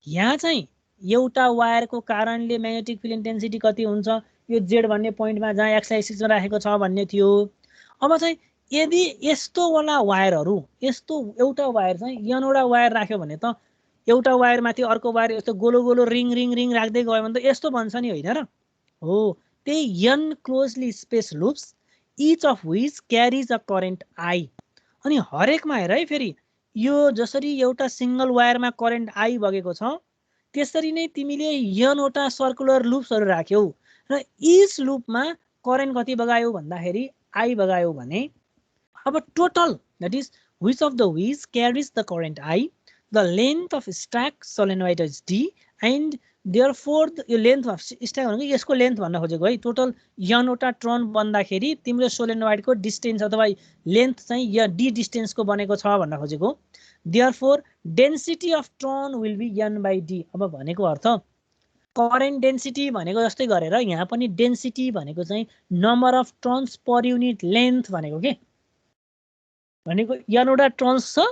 यहाँ चाहिँ एउटा वायरको कारणले म्याग्नेटिक फिल्ड इन्टेन्सिटी कति हुन्छ यो z भन्ने पोइन्टमा जहाँ x एक्सिसमा राखेको छ भन्ने थियो। अब चाहिँ यदि यस्तो वाला वायरहरु यस्तो एउटा वायर चाहिँ n वटा वायर राख्यो भने त एउटा वायर माथि अर्को वायर यस्तो गोलो गोलो रिङ रिङ रिङ राख्दै गयो भने त यस्तो बन्छ नि हैन र। हो त्यही n closely space loops each of which carries a current I. अनि हरेकमा हेर है फेरि यो जसरी एउटा सिंगल वायरमा करेन्ट I बगेको छ त्यसरी नै तिमीले n वटा सर्कुलर लूप्सहरु राख्यौ र each लूपमा करेन्ट कति बगायौ भन्दाखेरि I बगायौ भने अब total that is which of the which carries the current I. The length of stack solenoid is d and therefore the length of stack भनेको यसको लेन्थ भन्न खोजेको है। टोटल n वटा ट्रन बन्दाखेरि तिम्रो सोलेनोइडको डिस्टेन्स अथवा लेन्थ चाहिँ या d डिस्टेन्सको बनेको छ भन्न खोजेको। therefore density of tron will be n by d. अब भनेको अर्थ करेन्ट डेन्सिटी भनेको जस्तै गरेर यहाँ पनि डेन्सिटी भनेको चाहिँ number of turns per unit length भनेको के भनेको n वटा ट्रन्स छ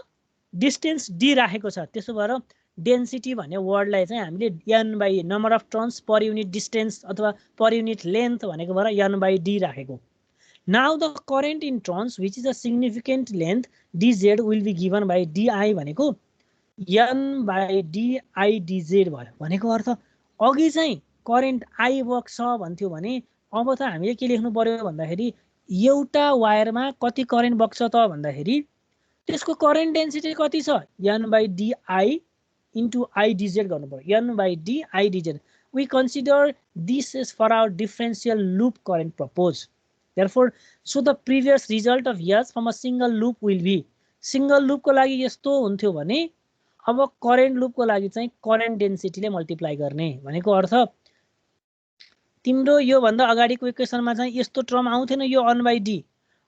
डिस्टेन्स d राखेको छ। त्यसो भएर डेन्सिटी भन्ने वर्डलाई चाहिँ हामीले n by number of turns per unit distance अथवा पर युनिट लेन्थ भनेको भएर n बाइ d राखेको। Now the current in turns which is a significant length dz will be given by di भनेको n by di dz भयो। भनेको अर्थ अघि चाहिँ current I बग्छ भन्थ्यो भने अब त हामीले के लेख्नु पर्यो भन्दाखेरि एउटा वायरमा कति करेन्ट बग्छ त भन्दाखेरि त्यसको करेन्ट डेन्सिटी कति छ n by di into I dz गर्नु पर्यो। n by di dz. We consider this is for our differential loop current proposed. Therefore, so the previous result of S from a single loop will be single loop को लागि यस्तो हुन्थ्यो भने अब current loop को लागि चाहिँ current डेन्सिटीले multiply गर्ने भनेको अर्थ तिम्रो यो भन्दा अगाडिको इक्वेसनमा चाहिँ यस्तो टर्म आउँथेन यो n by d।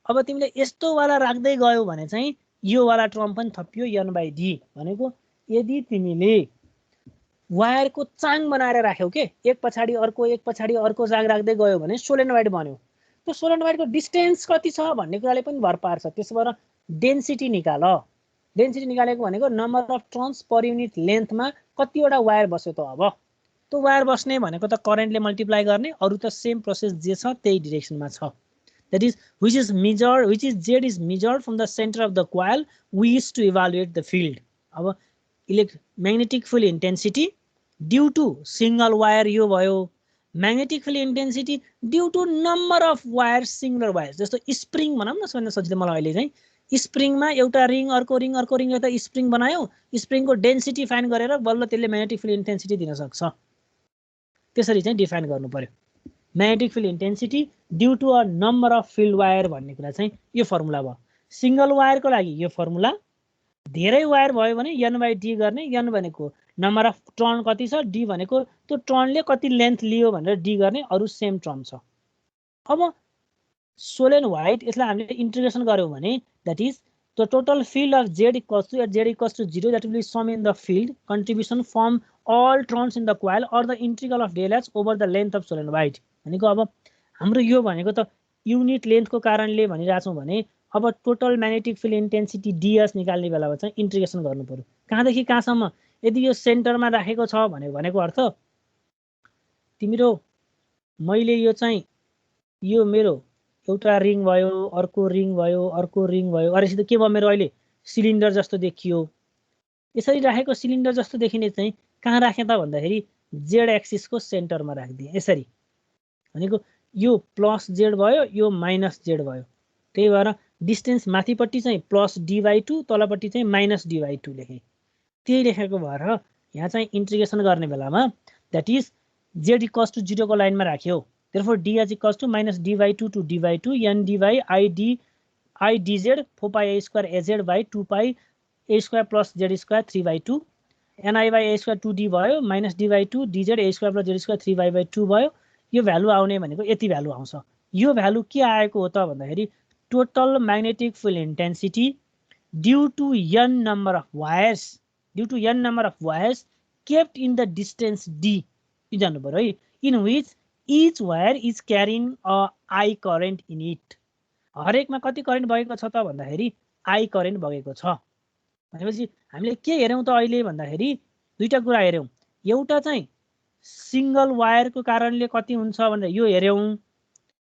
अब तिमीले यस्तो वाला राख्दै गयो भने चाहिँ यो वाला टर्म पनि थपियो n by d। भनेको यदि तिमीले वायरको चाङ बनाएर राख्यौ के एक पछाडी अर्को चाङ राख्दै गयो भने सोलेनोइड बन्यो। त्यो सोलेनोइडको डिस्टेन्स कति छ भन्ने कुराले पनि भर पार्छ। त्यसो भएर डेन्सिटी निकाल। डेन्सिटी निकालेको भनेको number of turns per unit लेन्थमा कतिवटा वायर बस्यो त। अब त्यो वायर बस्ने भनेको त करेन्टले मल्टिप्लाई गर्ने अरु त सेम प्रोसेस जे छ त्यही डाइरेक्सनमा छ। That is which is z is measured from the center of the coil we used to evaluate the field. अब magnetic field intensity due to single wire यो भयो magnetic field intensity due to number of wires singular wires जस्तो spring भनौँ न सबैभन्दा सजिलो मलाई अहिले चाहिँ स्प्रिङमा एउटा रिङ अर्को रिङ एउटा स्प्रिङ बनायो स्प्रिङको डेन्सिटी फाइन्ड गरेर बल्ल त्यसले म्याग्नेटिक फिल्ड इन्टेन्सिटी दिन सक्छ त्यसरी चाहिँ डिफाइन गर्नु पर्यो magnetic field intensity due to a number of field wire भन्ने कुरा चाहिँ यो फर्मुला भयो सिंगल वायरको लागि यो फर्मुला धेरै वायर भयो भने n/d गर्ने n भनेको नम्बर अफ टर्न कति छ d भनेको त्यो टर्नले कति लेन्थ लियो भनेर d गर्ने अरु सेम टर्म छ अब सोलेनोइड यसलाई हामीले इन्टिग्रेसन गर्यौं भने that is the total field of z equals to at z = 0 that will be sum in the field contribution from all turns in the coil or the integral of del h over the length of solenoid भनेको अब हाम्रो यो भनेको त unit लेन्थको कारणले भनिराछौं भने अब total magnetic field intensity ds निकाल्ने बेलामा चाहिँ इन्टिग्रेसन गर्नु पर्यो कहाँदेखि कहाँसम्म यदि यो सेन्टरमा राखेको छ भनेको अर्थ तिम्रो मैले यो चाहिँ यो मेरो एउटा रिङ भयो अर्को रिङ भयो अरेसित के भयो मेरो अहिले सिलिन्डर जस्तो देखियो यसरी राखेको सिलिन्डर जस्तो देखिने चाहिँ कहाँ राखे त भन्दाखेरि z एक्सिस को सेन्टरमा राख्दिए यसरी भनेको यो प्लस z भयो यो माइनस z भयो त्यही भएर डिस्टेन्स माथिपट्टि चाहिँ प्लस d/2 तलपट्टि चाहिँ माइनस d/2 लेखे त्यही लेखेको भएर यहाँ चाहिँ इन्टिग्रेसन गर्ने बेलामा दैट इज z = 0 को लाइनमा राख्यो therefore dh = minus d/2 to d/2 n dy I dz 4πa² az/ 2π a² plus z² 3/2 ni/a² 2d भयो minus d/2 dz a² plus z² 3y/2 भयो यो भ्यालु आउने भनेको यति भ्यालु आउँछ यो भ्यालु के आएको हो त भन्दाखेरि total magnetic field intensity due to n number of wires kept in the distance d यो जान्नु पर्यो है in which each wire is carrying a I current in it हरेकमा कति करेन्ट बगेको छ त भन्दाखेरि I करेन्ट बगेको छ भनेपछि हामीले के हेर्यौं त अहिले भन्दाखेरि दुईटा कुरा हेर्यौं एउटा चाहिँ सिंगल वायरको कारणले कति हुन्छ भनेर यो हेर्यौं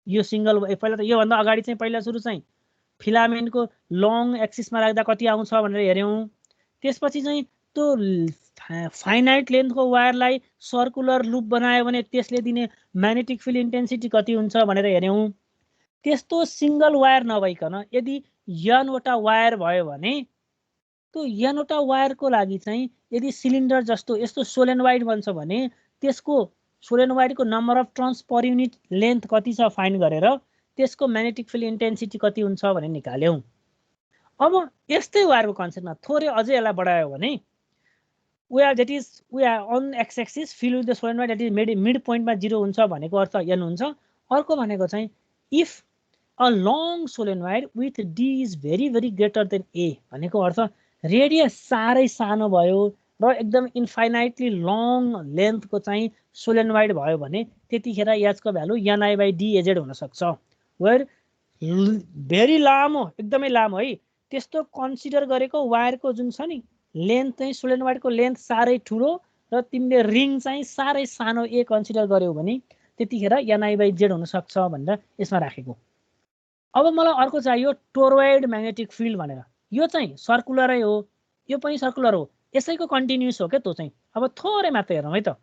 यो सिंगल पहिला त यो भन्दा अगाडि चाहिँ पहिला सुरु चाहिँ फिलामेन्टको लङ एक्सिसमा राख्दा कति आउँछ भनेर हेर्यौं त्यसपछि चाहिँ त्यो फाइनाइट लेन्थको वायरलाई सर्कुलर लुप बनायो भने त्यसले दिने म्याग्नेटिक फिल्ड इन्टेन्सिटी कति हुन्छ भनेर हेर्यौं त्यस्तो सिंगल वायर नभइकन यदि n वटा वायर भयो भने त्यो n वटा वायरको लागि चाहिँ यदि सिलिन्डर जस्तो यस्तो सोलेनोइड बन्छ भने त्यसको सोलेनोइडको number of turns per unit length कति छ फाइन्ड गरेर त्यसको म्याग्नेटिक फिल्ड इन्टेन्सिटी कति हुन्छ भने निकाल्यौं अब यस्तै वायरको कन्सेप्टमा थोरै अझै यसलाई बढायो भने we are on x axis filled with the solenoid that is mid point मा 0 हुन्छ भनेको अर्थ n हुन्छ अर्को भनेको चाहिँ if a long solenoid with d is very greater than a भनेको अर्थ रेडियस सारै सानो भयो र एकदम इन्फाइनाइटली लङ लेन्थको चाहिँ सोलेनोइड भयो भने त्यतिखेर h को भ्यालु ni/d/az हुन सक्छ वेयर भेरी लामो एकदमै लामो है त्यस्तो कन्सिडर गरेको वायरको जुन छ नि लेन्थ चाहिँ सोलेनोइडको लेन्थ सारै ठुलो र तिमीले रिङ चाहिँ सारै सानो a कन्सिडर गर्यौ भने त्यतिखेर ni/z हुन सक्छ भनेर यसमा राखेको अब मलाई अर्को चाहियो टोरोइड म्याग्नेटिक फिल्ड भनेर यो चाहिँ सर्कुलरै हो यो पनि सर्कुलर हो यसैको कन्टिन्युअस हो के त्यो चाहिँ अब थोरै मात्र हेरौँ है त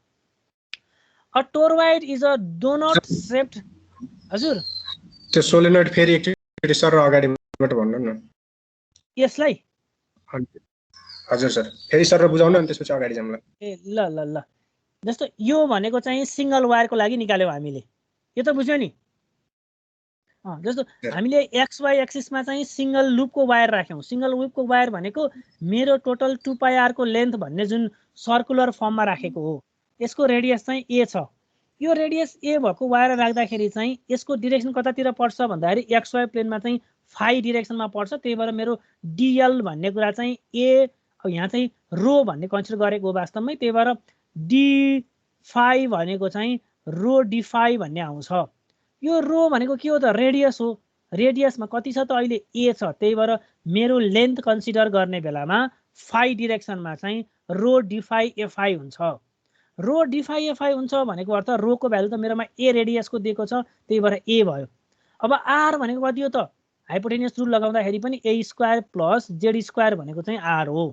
a toroid is a donut shaped हजुर त्यो सोलेनोइड फेरि एकचोटी सर अगाडिबाट भन्नु न यसलाई हजुर सर फेरि सर बुझाउनु अनि त्यसपछि अगाडि जाउँला ए ल जस्तो यो भनेको चाहिँ सिंगल वायरको लागि निकाल्यौ हामीले यो त बुझ्यौ नि जस्तो हामीले xy एक्सिसमा चाहिँ सिंगल लुपको वायर राख्यौं सिंगल लुपको वायर भनेको मेरो टोटल 2πr को लेन्थ भन्ने जुन सर्कुलर फर्ममा राखेको हो यसको रेडियस चाहिँ a छ यो रेडियस a भएको वायर राख्दाखेरि चाहिँ यसको डाइरेक्सन कतातिर पर्छ भन्दाखेरि xy प्लेनमा चाहिँ फाइ डाइरेक्सनमा पर्छ त्यही भएर मेरो dl भन्ने कुरा चाहिँ a यहाँ चाहिँ रो भन्ने कन्सिडर गरेको वास्तवमै त्यही भएर d फाइ भनेको चाहिँ रो d फाइ भन्ने आउँछ यो रो भनेको के हो त रेडियस हो रेडियसमा कति छ त अहिले a छ त्यही भएर मेरो लेन्थ कन्सिडर गर्ने बेलामा फाइ डाइरेक्सनमा चाहिँ रो d फाइ a फाइ हुन्छ रो d फाइ a फाइ हुन्छ भनेको अर्थ रो को भ्यालु त मेरोमा a रेडियसको दिएको छ त्यही भएर a भयो अब r भनेको कति हो त हाइपोटेन्युस रुल लगाउँदाखेरि पनि a² + z² भनेको चाहिँ r हो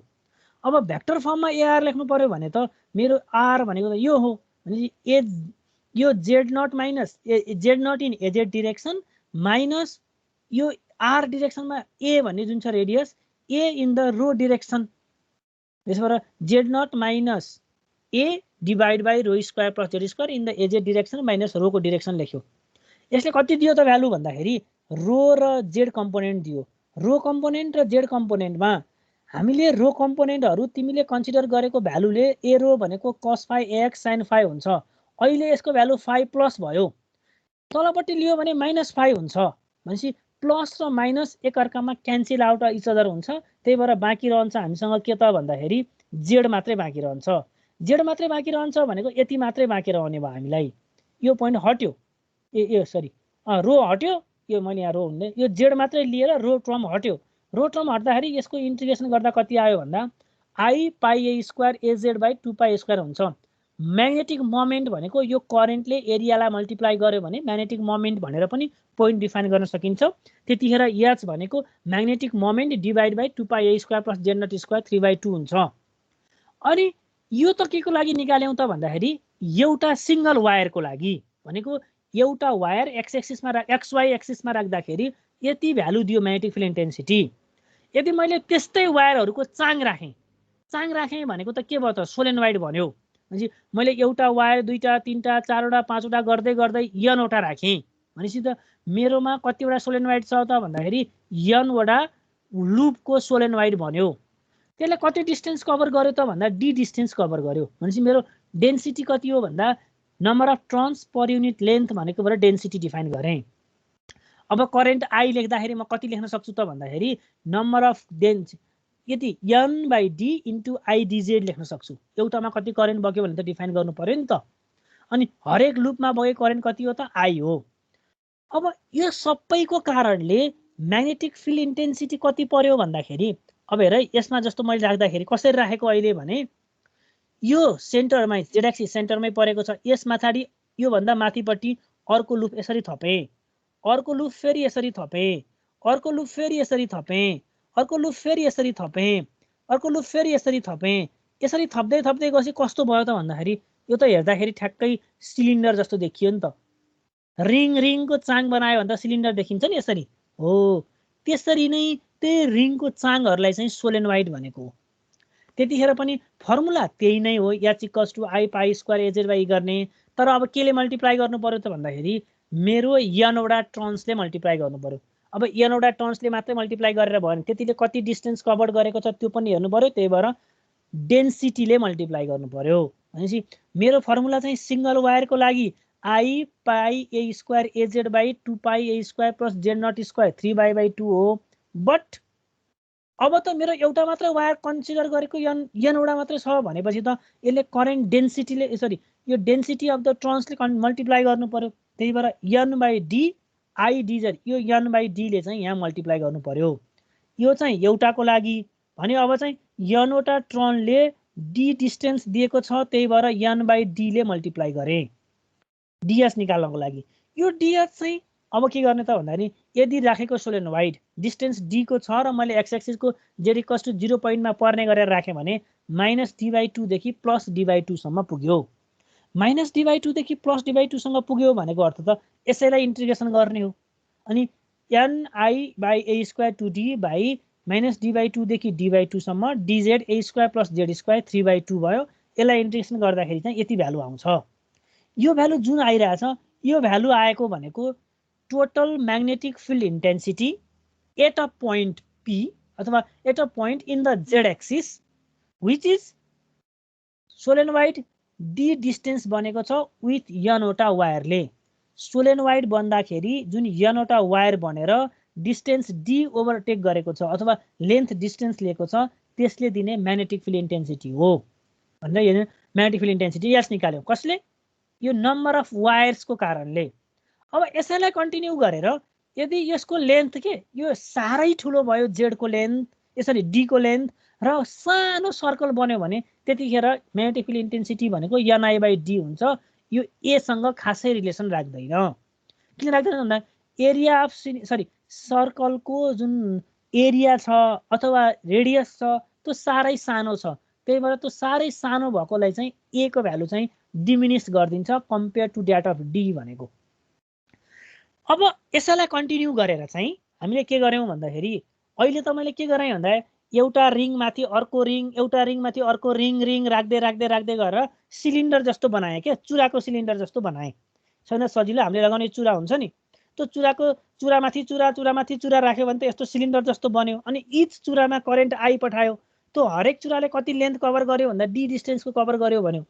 अब भेक्टर फर्ममा एआर लेख्नु पर्यो भने त मेरो आर भनेको त यो हो भनेपछि ए यो Z naught minus Z naught in a Z direction minus यो आर डिरेक्सनमा ए भन्ने जुन छ radius A in the rho direction त्यसबाट Z naught minus A divide by rho square plus Z square in the a Z direction minus रोको डिरेक्सन लेख्यो। यसले कति दियो त भ्यालु भन्दाखेरि रो र जेड कम्पोनेन्ट दियो। रो कम्पोनेन्ट र जेड कम्पोनेन्टमा हामीले रो कम्पोनेन्टहरू तिमीले कन्सिडर गरेको भ्यालुले ए रो भनेको कस फाइ एक्स साइन फाइ हुन्छ। अहिले यसको भ्यालु फाइ प्लस भयो, तलपट्टि लियो भने माइनस फाइ हुन्छ भनेपछि प्लस र माइनस एकअर्कामा क्यान्सल आउट इच अदर हुन्छ। त्यही भएर बाँकी रहन्छ हामीसँग के त भन्दाखेरि जेड मात्रै बाँकी रहन्छ। जेड मात्रै बाँकी रहन्छ भनेको यति मात्रै बाँकी रहने भयो हामीलाई। यो पोइन्ट हट्यो, ए सरी रो हट्यो, यो मैले यहाँ रो हुँदै यो जेड मात्रै लिएर रो टर्म हट्यो। रो टर्म हट्दाखेरि यसको इन्टिग्रेसन गर्दा कति आयो भन्दा I pi a square a z by 2 pi square हुन्छ। म्याग्नेटिक मोमेन्ट भनेको यो करेन्टले एरियालाई मल्टिप्लाई गर्यो भने म्याग्नेटिक मोमेन्ट भनेर पनि पोइन्ट डिफाइन गर्न सकिन्छ। त्यतिखेर एच भनेको magnetic moment divide by 2 pi a square plus Z not square 3/2 हुन्छ। अनि यो त के को लागि निकाल्यौँ त भन्दाखेरि एउटा सिंगल वायरको लागि भनेको एउटा वायर एक्स एक्सिसमा एक्सवाई एक्सिसमा राख्दाखेरि यति भ्यालु दियो म्याग्नेटिक फिल्ड इन्टेन्सिटी। यदि मैले त्यस्तै वायरहरूको चाङ राखेँ भनेको त के भयो त सोलेनोइड भन्यो। भनेपछि मैले एउटा वायर 2टा 3टा 4वटा 5वटा गर्दै गर्दै एनवटा राखेँ भनेपछि त मेरोमा कतिवटा सोलेनोइड छ त भन्दाखेरि एनवटा लुपको सोलेनोइड भन्यो। त्यसले कति डिस्टेन्स कभर गर्यो त भन्दा डी डिस्टेन्स कभर गर्यो भनेपछि मेरो डेन्सिटी कति हो भन्दा number of turns per unit length भनेकोबाट डेन्सिटी डिफाइन गरेँ। अब करेन्ट आई लेख्दाखेरि म कति लेख्न सक्छु त भन्दाखेरि नम्बर अफ यति एन बाई डी इन्टु आइडिजेड लेख्न सक्छु। एउटामा कति करेन्ट बग्यो भने त डिफाइन गर्नु पर्यो नि त। अनि हरेक लुपमा बगेको करेन्ट कति हो त आई हो। अब यो सबैको कारणले म्याग्नेटिक फिल्ड इन्टेन्सिटी कति पर्यो भन्दाखेरि अब हेर यसमा जस्तो मैले राख्दाखेरि कसरी राखेको अहिले भने यो सेन्टरमै जेड एक्सिस सेन्टरमै परेको छ। यस पछाडि योभन्दा माथिपट्टि अर्को लुप यसरी थपेँ, अर्को लुप फेरि यसरी थपेँ, अर्को लुप फेरि यसरी थपेँ, अर्को लुप फेरि यसरी थपेँ, अर्को लुप फेरि यसरी थपेँ। यसरी थप्दै थप्दै गएपछि कस्तो भयो त भन्दाखेरि यो त हेर्दाखेरि ठ्याक्कै सिलिन्डर जस्तो देखियो नि त। रिङको चाङ बनायो भने त सिलिन्डर देखिन्छ नि यसरी हो। त्यसरी नै त्यही रिङको चाङहरूलाई चाहिँ सोलेनोइड भनेको हो। त्यतिखेर पनि फर्मुला त्यही नै हो, H equals to I pi square a z by गर्ने। तर अब केले मल्टिप्लाई गर्नु पर्यो त भन्दाखेरि मेरो एनवटा टर्न्सले मल्टिप्लाई गर्नु पर्यो। अब एनवटा टर्न्सले मात्रै मल्टिप्लाई गरेर भयो भने त्यतिले कति डिस्टेन्स कभर गरेको छ त्यो पनि हेर्नु पर्यो। त्यही भएर डेन्सिटीले मल्टिप्लाई गर्नु पर्यो। भनेपछि मेरो फर्मुला चाहिँ सिंगल वायरको लागि I pi a square a z by 2 pi a square plus Z not square 3/2 हो। बट अब त मेरो एउटा मात्र वायर कन्सिडर गरेको एनवटा मात्रै छ भनेपछि त यसले करेन्ट डेन्सिटीले यो डेन्सिटी अफ द टर्न्सले मल्टिप्लाई गर्नु पर्यो। त्यही भएर एन बाई डी आइडिजेड यो एन बाई डीले चाहिँ यहाँ मल्टिप्लाई गर्नु पर्यो। यो चाहिँ एउटाको लागि भने अब चाहिँ एनवटा टर्नले डी डिस्टेन्स दिएको छ। त्यही भएर एन बाई डीले मल्टिप्लाई गरेँ डिएस निकाल्नको लागि। यो डिएस चाहिँ अब के गर्ने त भन्दाखेरि यदि राखेको सोलेनोइड डिस्टेन्स डी को छ र मैले एक्स एक्सिसको जेड इक्वल्स टु 0 पोइन्टमा पर्ने गरेर राखेँ भने -d/2 देखि +d/2 सम्म पुग्यो। -d/2 देखि +d/2 सम्म पुग्यो भनेको अर्थ त यसैलाई इन्टिग्रेसन गर्ने हो। अनि ni by A square 2d by -d/2 देखि d/2 सम्म dz ए स्क्वायर प्लस जेड स्क्वायर 3/2 भयो। यसलाई इन्टिग्रेसन गर्दाखेरि चाहिँ यति भ्यालु आउँछ। यो भ्यालु जुन आइरहेछ यो भ्यालु आएको भनेको total magnetic field intensity at a point P अथवा at a point in the Z axis which is solenoid D distance बनेको छ विथ एनवटा वायरले। सोलेनोइड बन्दाखेरि जुन एनवटा वायर बनेर डिस्टेन्स डी ओभरटेक गरेको छ अथवा लेन्थ डिस्टेन्स लिएको छ त्यसले दिने म्याग्नेटिक फिल्ड इन्टेन्सिटी हो भनेर यो म्याग्नेटिक फिल्ड इन्टेन्सिटी यस निकाल्यो। कसले? यो नम्बर अफ वायर्सको कारणले। अब यसैलाई कन्टिन्यू गरेर यदि यसको लेन्थ यो साह्रै ठुलो भयो जेडको लेन्थ यसरी डीको लेन्थ र सानो सर्कल बन्यो भने त्यतिखेर म्याग्नेटिक फिल्ड इन्टेन्सिटी भनेको ni/d हुन्छ। यो एसँग खासै रिलेसन राख्दैन। किन राख्दैन भन्दा एरिया अफ सर्कलको जुन एरिया छ अथवा रेडियस छ त्यो साह्रै सानो छ, त्यही भएर त्यो साह्रै सानो भएकोलाई चाहिँ ए को भ्यालु चाहिँ डिमिनिस गरिदिन्छ compare to that of D भनेको। अब यसैलाई कन्टिन्यू गरेर चाहिँ हामीले के गर्यौँ भन्दाखेरि अहिले त मैले के गराएँ भन्दा एउटा रिङमाथि अर्को रिङ, एउटा रिङमाथि अर्को रिङ राख्दै राख्दै राख्दै गएर सिलिन्डर जस्तो बनाएँ क्या, चुराको सिलिन्डर जस्तो बनाएँ। छैन सजिलो हामीले लगाउने चुरा हुन्छ नि, त्यो चुराको चुरामाथि चुरा राख्यो भने त यस्तो सिलिन्डर जस्तो बन्यो। अनि इच चुरामा करेन्ट आई पठायो, त्यो हरेक चुराले कति लेन्थ कभर गर्यो भन्दा डी डिस्टेन्सको कभर गर्यो भन्यो।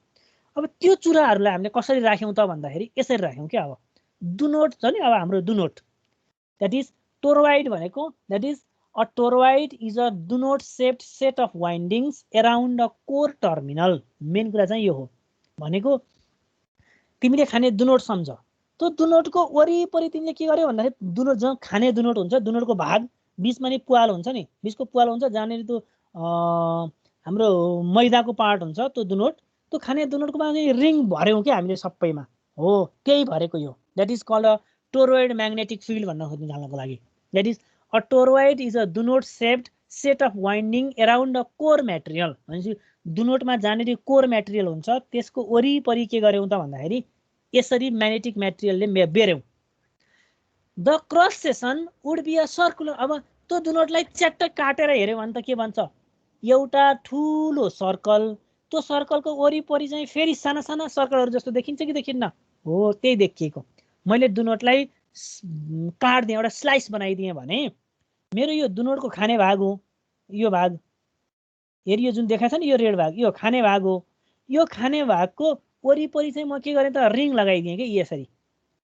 अब त्यो चुराहरूलाई हामीले कसरी राख्यौँ त भन्दाखेरि यसरी राख्यौँ क्या। अब डुनोट छ नि, अब हाम्रो डुनोट द्याट इज टोरोइड भनेको, that is a toroid is a doughnut shaped set of windings around a core terminal. मेन कुरा चाहिँ यो हो भनेको, तिमीले खाने डुनोट सम्झ, त्यो डुनोटको वरिपरि तिमीले के गर्यो भन्दाखेरि डुनोट जहाँ खाने डुनोट हुन्छ, डुनोटको भाग बिचमा नि पुवाल हुन्छ नि, बिचको पुवाल हुन्छ जहाँनिर त्यो हाम्रो मैदाको पार्ट हुन्छ त्यो डुनोट, त्यो खाने डुनोटको चाहिँ रिङ भर्यौँ क्या हामीले सबैमा, हो त्यही भरेको यो। That is called a toroid magnetic field भन्न खोज्नुको लागि। That is a toroid is a doughnut shaped set of winding around a core material. भनेपछि डुनोटमा जहाँनिर कोर मेटेरियल हुन्छ त्यसको वरिपरि के गर्यौँ त भन्दाखेरि यसरी म्याग्नेटिक मेटेरियलले बेर्यौँ। The cross section would be a circular. अब त्यो डुनोटलाई च्याट्ट काटेर हेऱ्यो भने त के भन्छ, एउटा ठुलो सर्कल, त्यो सर्कलको वरिपरि चाहिँ फेरि साना साना सर्कलहरू जस्तो देखिन्छ कि देखिन्न? हो त्यही देखिएको। मैले डुनोटलाई काट्दिएँ, एउटा स्लाइस बनाइदिएँ भने मेरो यो डुनोटको खाने भाग हो, यो भाग हेरि यो जुन देखाएको छ नि यो रेड भाग, यो खाने भाग हो। यो खाने भागको वरिपरि चाहिँ म के गरेँ त रिङ लगाइदिएँ कि यसरी,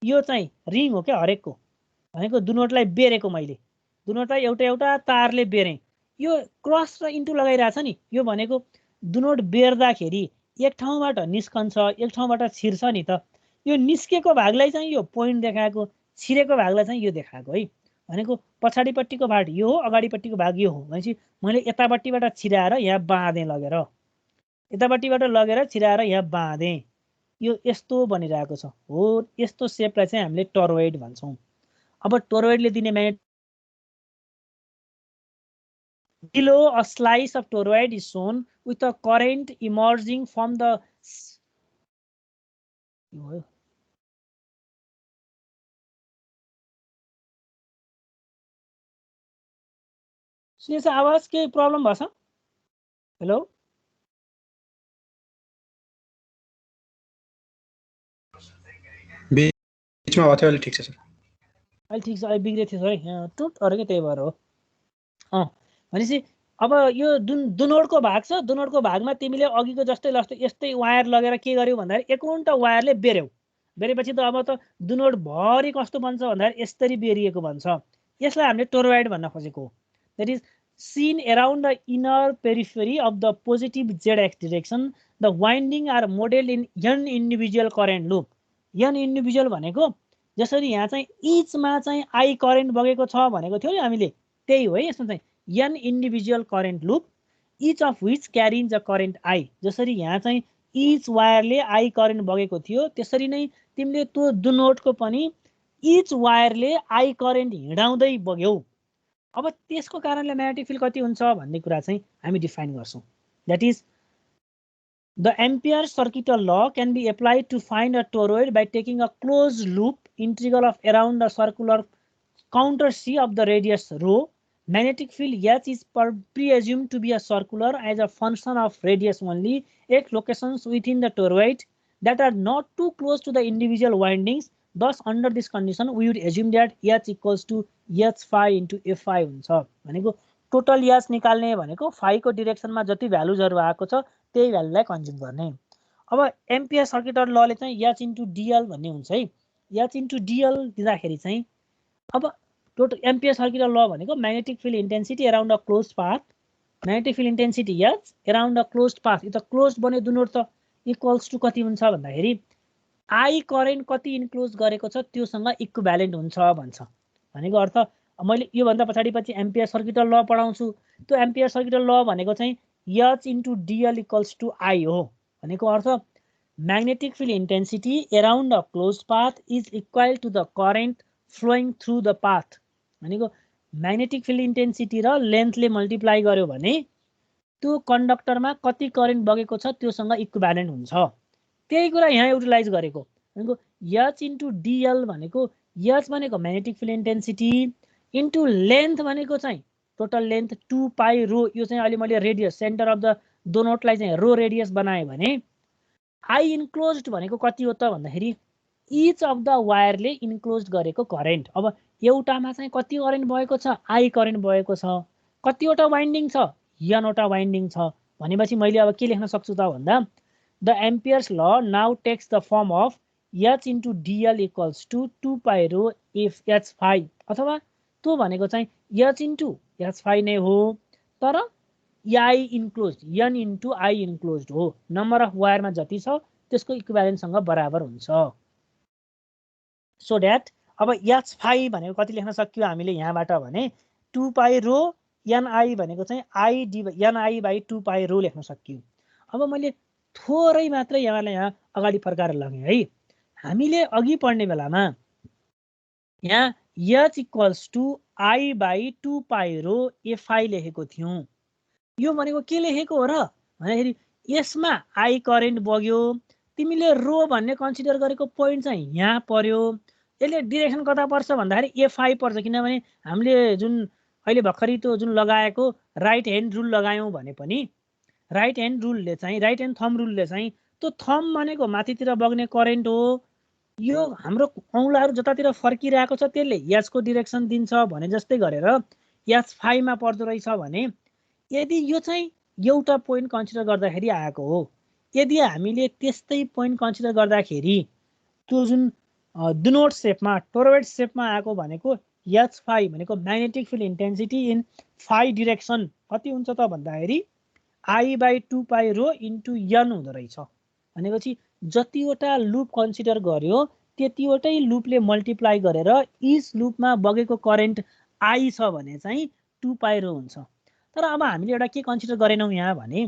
यो चाहिँ रिङ हो क्या हरेकको भनेको। डुनोटलाई बेरेको मैले, डुनोटलाई एउटा एउटा तारले बेरेँ। यो क्रस र इन्टु लगाइरहेछ नि, यो भनेको डुनोट बेर्दाखेरि एक ठाउँबाट निस्कन्छ एक ठाउँबाट छिर्छ नि त। यो निस्केको भागलाई चाहिँ यो पोइन्ट देखाएको, छिरेको भागलाई चाहिँ यो देखाएको है। भनेको पछाडिपट्टिको भाग यो हो, अगाडिपट्टिको भाग यो हो। भनेपछि मैले यतापट्टिबाट छिराएर यहाँ बाँधेँ लगेर, यतापट्टिबाट लगेर छिराएर यहाँ बाँधेँ, यो यस्तो बनिरहेको छ। हो यस्तो सेपलाई चाहिँ हामीले टोरोइड भन्छौँ। अब टोरोइडले दिने magnet below a slice of toroid is shown with a current emerging from the सुनेछ आवाज के प्रब्लम भएछ? हेलो बिचमा भयो थियो, अहिले ठिक छ सर। अहिले ठिक छ, अहिले बिग्रेको थियो है, टुट अरे के त्यही भएर हो। भनेपछि अब यो डुनोटको भाग छ, डुनोटको भागमा तिमीले अघिको जस्तै यस्तै वायर लगेर के गर्यौ भन्दाखेरि एकाउन्ट वायरले बेर्यौ। बेरेपछि त अब त डुनोट भरि कस्तो बन्छ भन्दाखेरि यसरी बेरिएको बन्छ। यसलाई हामीले टोरोइड भन्न खोजेको हो। That is seen around the inner periphery of the positive zx direction. The winding are modeled in n individual current loop. n individual भनेको जसरी यहाँ चाहिँ इचमा चाहिँ आई करेन्ट बगेको छ भनेको थियो नि हामीले, त्यही हो है। यसमा चाहिँ n individual current loop, each of which carries a current I. जसरी यहाँ चाहिँ इच वायरले आई करेन्ट बगेको थियो त्यसरी नै तिमीले त्यो डुनोटको पनि इच वायरले आई करेन्ट हिँडाउँदै बग्यौ। अब त्यसको कारणले म्याग्नेटिक फिल्ड कति हुन्छ भन्ने कुरा चाहिँ हामी डिफाइन गर्छौँ। That is the ampere circuital law can be applied to find a toroid by taking a close loop integral of around a circular counter C of the radius rho. Magnetic field H is pre-assumed to be a circular as a function of radius only at locations within the toroid that are not too close to the individual windings. Thus, under this condition, we would assume that H equals to H phi into F phi हुन्छ। भनेको total H निकाल्ने भनेको phi को डिरेक्सनमा जति भ्यालुजहरु आएको छ त्यही भ्यालुलाई consume गर्ने। अब एम्पियर सर्किटल लले चाहिँ H into DL भन्ने हुन्छ है। H into DL दिँदाखेरि चाहिँ अब टोटल एम्पियर सर्किटल ल भनेको magnetic field intensity around a closed path, magnetic field intensity H around a closed path. यो त क्लोज्ड बन्यो डुनोट त इक्वल्स टु कति हुन्छ भन्दाखेरि आई करेन्ट कति इन्क्लोज गरेको छ त्योसँग इक्विभ्यालेन्ट हुन्छ भन्छ। भनेको अर्थ मैले यो भन्दा पछाडि पछि एम्पियर सर्किटल ल पढाउँछु। त्यो एम्पियर सर्किटल ल भनेको चाहिँ H into DL equals to I हो। भनेको अर्थ magnetic field intensity around a closed path is equal to the current flowing through the path. भनेको म्याग्नेटिक फिल्ड इन्टेन्सिटी र लेन्थले मल्टिप्लाई गर्यो भने त्यो कन्डक्टरमा कति करेन्ट बगेको छ त्योसँग इक्विभ्यालेन्ट हुन्छ। त्यही कुरा यहाँ युटिलाइज गरेको भनेको H इन्टु DL भनेको H भनेको magnetic field intensity into length भनेको चाहिँ टोटल लेन्थ 2 पाई रो। यो चाहिँ अहिले मैले रेडियस सेन्टर अफ द डोनटलाई चाहिँ रो रेडियस बनाएँ भने आई इन्क्लोज्ड भनेको कति हो त भन्दाखेरि इच अफ द वायरले इन्क्लोज गरेको करेन्ट। अब एउटामा चाहिँ कति करेन्ट बगेको छ आई करेन्ट बगेको छ। कतिवटा वाइन्डिङ छ Nवटा वाइन्डिङ छ भनेपछि मैले अब के लेख्न सक्छु त भन्दा the ampere's law now takes the form of H into DL equals to 2 pi rho if H phi अथवा त्यो भनेको चाहिँ H इन्टु H फाई नै हो तर I enclosed N into I enclosed हो। नम्बर अफ वायरमा जति छ त्यसको इक्विभ्यालेन्टसँग बराबर हुन्छ। सो द्याट अब H फाई भनेको कति लेख्न सक्यो हामीले यहाँबाट भने 2 पाई रो NI भनेको चाहिँ NI बाई 2 पाई रो लेख्न सकियो। अब मैले थोरै मात्रै यहाँलाई यहाँ अगाडि फर्काएर लगेँ है। हामीले अघि पढ्ने बेलामा यहाँ H equals to I by 2 pi rho FI लेखेको थियौँ। यो भनेको के लेखेको हो र भन्दाखेरि यसमा आई करेन्ट बग्यो तिमीले रो भन्ने कन्सिडर गरेको पोइन्ट चाहिँ यहाँ पर्यो। यसले डिरेक्सन कता पर्छ भन्दाखेरि FI पर्छ किनभने हामीले जुन अहिले भर्खरै त्यो जुन लगाएको राइट ह्यान्ड रुल लगायौँ भने पनि राइट ह्यान्ड थम्ब रुलले चाहिँ त्यो थम्ब भनेको माथितिर बग्ने करेन्ट हो। यो हाम्रो औँलाहरू जतातिर फर्किरहेको छ त्यसले H को डिरेक्सन दिन्छ भने जस्तै गरेर H फाईमा पर्दो रहेछ भने यदि यो चाहिँ एउटा पोइन्ट कन्सिडर गर्दाखेरि आएको हो। यदि हामीले त्यस्तै पोइन्ट कन्सिडर गर्दाखेरि त्यो जुन डोनट सेपमा टोरोइड सेपमा आएको भनेको H फाई भनेको magnetic field intensity in phi direction कति हुन्छ त भन्दाखेरि I by 2 pi rho into N हुँदो रहेछ। भनेपछि जतिवटा लुप कन्सिडर गर्यो त्यतिवटै लुपले मल्टिप्लाई गरेर इच लुपमा बगेको करेन्ट I छ भने चाहिँ 2 पाई रो हुन्छ। तर अब हामीले एउटा के कन्सिडर गरेनौँ यहाँ भने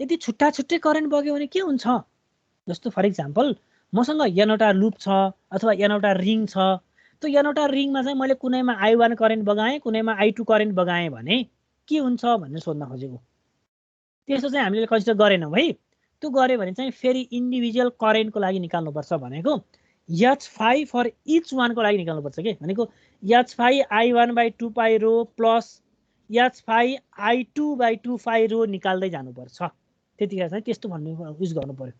यदि छुट्टा छुट्टै करेन्ट बग्यो भने के हुन्छ। जस्तो फर इक्जाम्पल मसँग Nवटा लुप छ अथवा Nवटा रिङ छ। त्यो Nवटा रिङमा चाहिँ मैले कुनैमा I1 करेन्ट बगाएँ कुनैमा I2 करेन्ट बगाएँ भने के हुन्छ भनेर सोध्न खोजेको। त्यसो चाहिँ हामीले कन्सिडर गरेनौँ है। त्यो गऱ्यो भने चाहिँ फेरि इन्डिभिजुअल करेन्टको लागि निकाल्नुपर्छ भनेको H फाई फर इच वानको लागि निकाल्नुपर्छ के भनेको H phi I1 by 2 pi rho plus H phi I2 by 2 pi rho निकाल्दै जानुपर्छ। त्यतिखेर चाहिँ त्यस्तो भन्ने युज गर्नु पर्यो।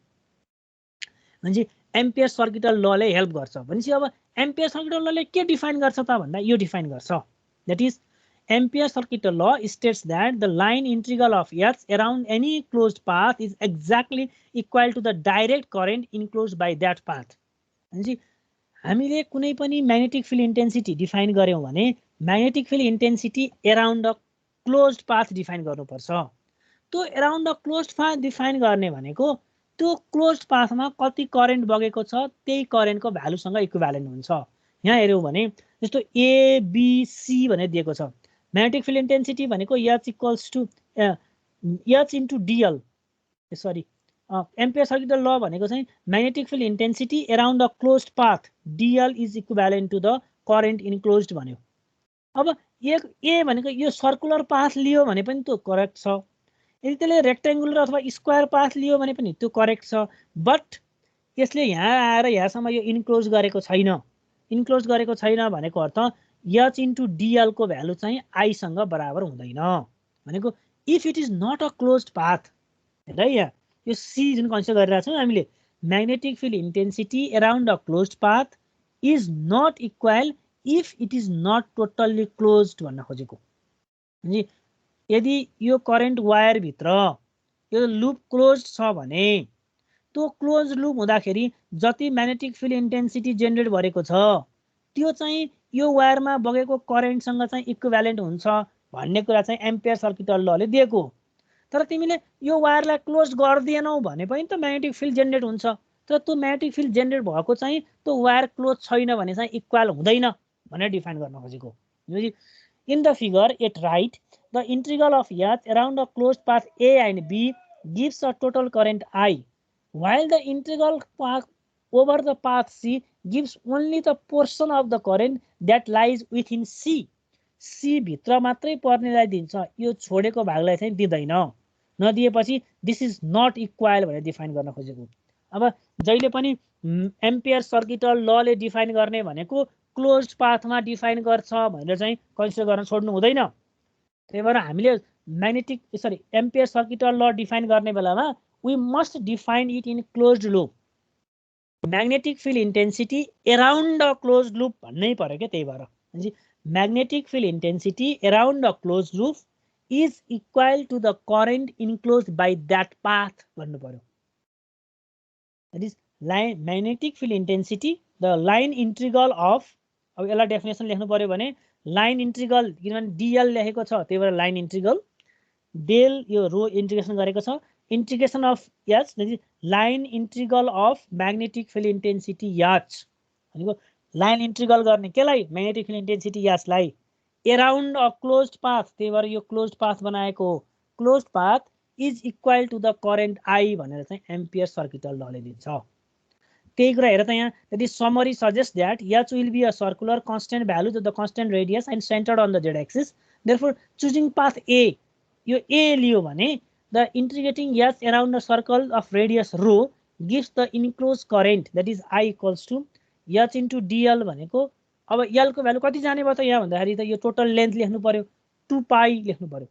भनेपछि एम्पियर सर्किटल लले हेल्प गर्छ। भनेपछि अब एम्पियर सर्किटल लले के डिफाइन गर्छ त भन्दा यो डिफाइन गर्छ that is ampere circuital law states that the line integral of H around any closed path is exactly equal to the direct current enclosed by that path. भनेपछि हामीले कुनै पनि म्याग्नेटिक फिल्ड इन्टेन्सिटी डिफाइन गर्यौँ भने magnetic field intensity around the closed path define गर्नुपर्छ। त्यो around the closed path define गर्ने भनेको त्यो क्लोज्ड पाथमा कति करेन्ट बगेको छ त्यही करेन्टको भ्यालुसँग इक्विभ्यालेन्ट हुन्छ। यहाँ हेऱ्यौँ भने जस्तो ABC भनेर दिएको छ। म्याग्नेटिक फिल्ड इन्टेन्सिटी भनेको H equals to H into DL sorry ampere circuital law भनेको चाहिँ magnetic field intensity around the closed path DL is equivalent to the current enclosed भन्यो। अब ए भनेको यो सर्कुलर पाथ लियो भने पनि त्यो करेक्ट छ। यदि त्यसले रेक्टेङ्गुलर अथवा स्क्वायर पाथ लियो भने पनि त्यो करेक्ट छ। बट यसले यहाँ आएर यहाँसम्म यो इन्क्लोज गरेको छैन। इन्क्लोज गरेको छैन भनेको अर्थ H इन्टु DL को भ्यालु चाहिँ I सँग बराबर हुँदैन। भनेको if it is not a closed path है यहाँ यो सी जुन कन्सिडर गरिरहेको छौँ हामीले magnetic field intensity around a closed path is not equal if it is not totally closed भन्न खोजेको। यदि यो करेन्ट वायरभित्र यो लुप क्लोज्ड छ भने त्यो क्लोज लुप हुँदाखेरि जति म्याग्नेटिक फिल्ड इन्टेन्सिटी जेनेरेट गरेको छ त्यो चाहिँ यो वायरमा बगेको करेन्टसँग चाहिँ इक्विभ्यालेन्ट हुन्छ भन्ने कुरा चाहिँ एम्पियर सर्किटल लले दिएको। तर तिमीले यो वायरलाई क्लोज गर्दिएनौ भने पनि त म्याग्नेटिक फिल्ड जेनेरेट हुन्छ। तर त्यो म्याग्नेटिक फिल्ड जेनेरेट भएको चाहिँ त्यो वायर क्लोज छैन भने चाहिँ इक्वल हुँदैन भनेर डिफाइन गर्न खोजेको। In the figure it right the इंtegral of H around a closed path A and B gives a total current I, while the integral path over the path C gives only the portion of the current that lies within C. C भित्र मात्रै पर्नेलाई दिन्छ, यो छोडेको भागलाई चाहिँ दिँदैन। नदिएपछि this is not equal भनेर define गर्न खोजेको। अब जहिले पनि एम्पियर सर्किटल लले डिफाइन गर्ने भनेको क्लोज्ड पाथमा डिफाइन गर्छ भनेर चाहिँ कन्सिडर गर्न छोड्नु हुँदैन। त्यही भएर हामीले एम्पियर सर्किटल ल डिफाइन गर्ने बेलामा we must define it in closed loop. Magnetic field intensity around a closed loop भन्नै पर्यो क्या। त्यही भएर magnetic field intensity around a closed loop is equal to the current enclosed by that path भन्नु पर्यो। That is magnetic field intensity the line integral of, अब यसलाई definition लेख्नु पर्यो भने लाइन इन्ट्रिगल, किनभने डिएल लेखेको छ त्यही भएर लाइन इन्ट्रिगल, डेल यो रो इन्टिग्रेसन गरेको छ, integration of H, line integral of magnetic field intensity H भनेको लाइन इन्टिग्रल गर्ने केलाई magnetic field intensity H लाई around a closed path, त्यही भएर यो क्लोज्ड पाथ बनाएको हो। Closed path is equal to the current I भनेर चाहिँ एम्पियर सर्किटल लले दिन्छ। त्यही कुरा हेर त यहाँ, यदि summary suggest that H will be a circular constant value to the constant radius and centered on the z axis, therefore choosing path A, यो A लियो भने the integrating H around a circle of radius rho gives the enclosed current, that is I equals to H into dl भनेको अब L को value कति जाने भयो त यहाँ भन्दाखेरि त यो टोटल लेन्थ लेख्नु पर्यो 2 पाई लेख्नु पर्यो,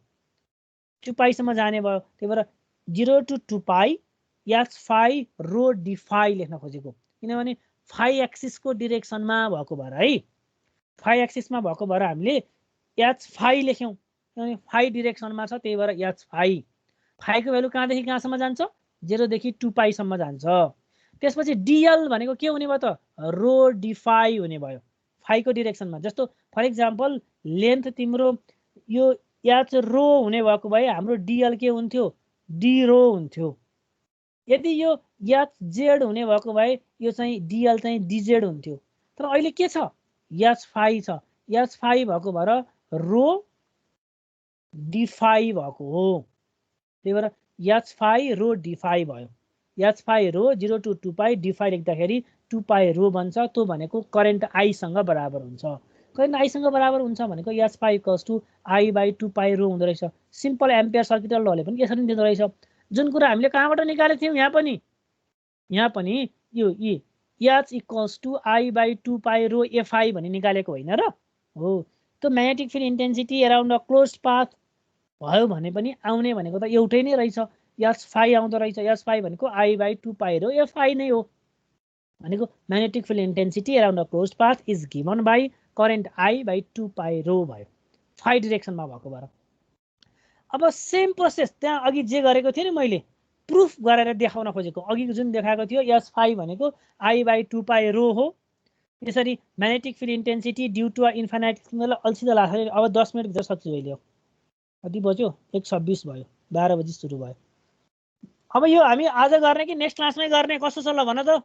2 पाई सम्म जाने भयो। त्यही भएर 0 to 2 pie H phi rho d phi लेख्न खोजेको, किनभने phi एक्सिस को डिरेक्सनमा भएको भएर है, phi एक्सिस मा भएको भएर हामीले H phi लेख्यौं, किनभने phi डिरेक्सनमा छ त्यही भएर H phi। phi को भ्यालु कहाँदेखि कहाँसम्म जान्छ, 0 देखि 2 पाई सम्म जान्छ। त्यसपछि dl भनेको के हुने भयो त, रो d phi हुने भयो phi को डिरेक्सनमा। जस्तो फर एक्जाम्पल लेन्थ तिम्रो यो h रो हुने भएको भए हाम्रो dl के हुन्थ्यो, d रो हुन्थ्यो। यदि यो h z हुने भएको भए यो चाहिँ dl चाहिँ dz हुन्थ्यो। तर अहिले के छ, h phi छ, h phi भएको भएर रो d phi भएको हो। त्यही भएर h phi रो d phi भयो। h phi row 0 to 2 pie d phi लेख्दाखेरि 2 पाई रो बन्छ। त्यो भनेको करेन्ट I सँग बराबर हुन्छ। करेन्ट I सँग बराबर हुन्छ भनेको h phi equals to I by 2 pi rho हुँदो रहेछ। सिम्पल एम्पियर सर्किटल लले पनि यसरी दिँदो रहेछ। जुन कुरा हामीले कहाँबाट निकालेको थियौं, यहाँ पनि यो h equals to I by 2 pi rho fi भनी निकालेको होइन र हो। त्यो magnetic field intensity around a closed path भयो भने पनि आउने भनेको त एउटै नै रहेछ, h phi आउँदो रहेछ। h phi भनेको I by 2 pi rho fi नै हो। भनेको magnetic field intensity around a closed path is given by current I by 2 pi rho भयो, phi डिरेक्सनमा भएको भएर। अब सेम प्रोसेस त्यहाँ अघि जे गरेको थिएँ नि मैले प्रुफ गरेर देखाउन खोजेको, अघि जुन देखाएको थियो h phi भनेको I बाई 2 पाई रो हो। त्यसरी magnetic field intensity due to a infinite, अल्छिदो लाग्छ। अब 10 मिनट भित्र सक्छु अहिले, कति बज्यो, 1:26 भयो, 12 बजी सुरु भयो। अब यो हामी आज गर्ने कि नेक्स्ट क्लासमै गर्ने, कस्तो छ ल भन त।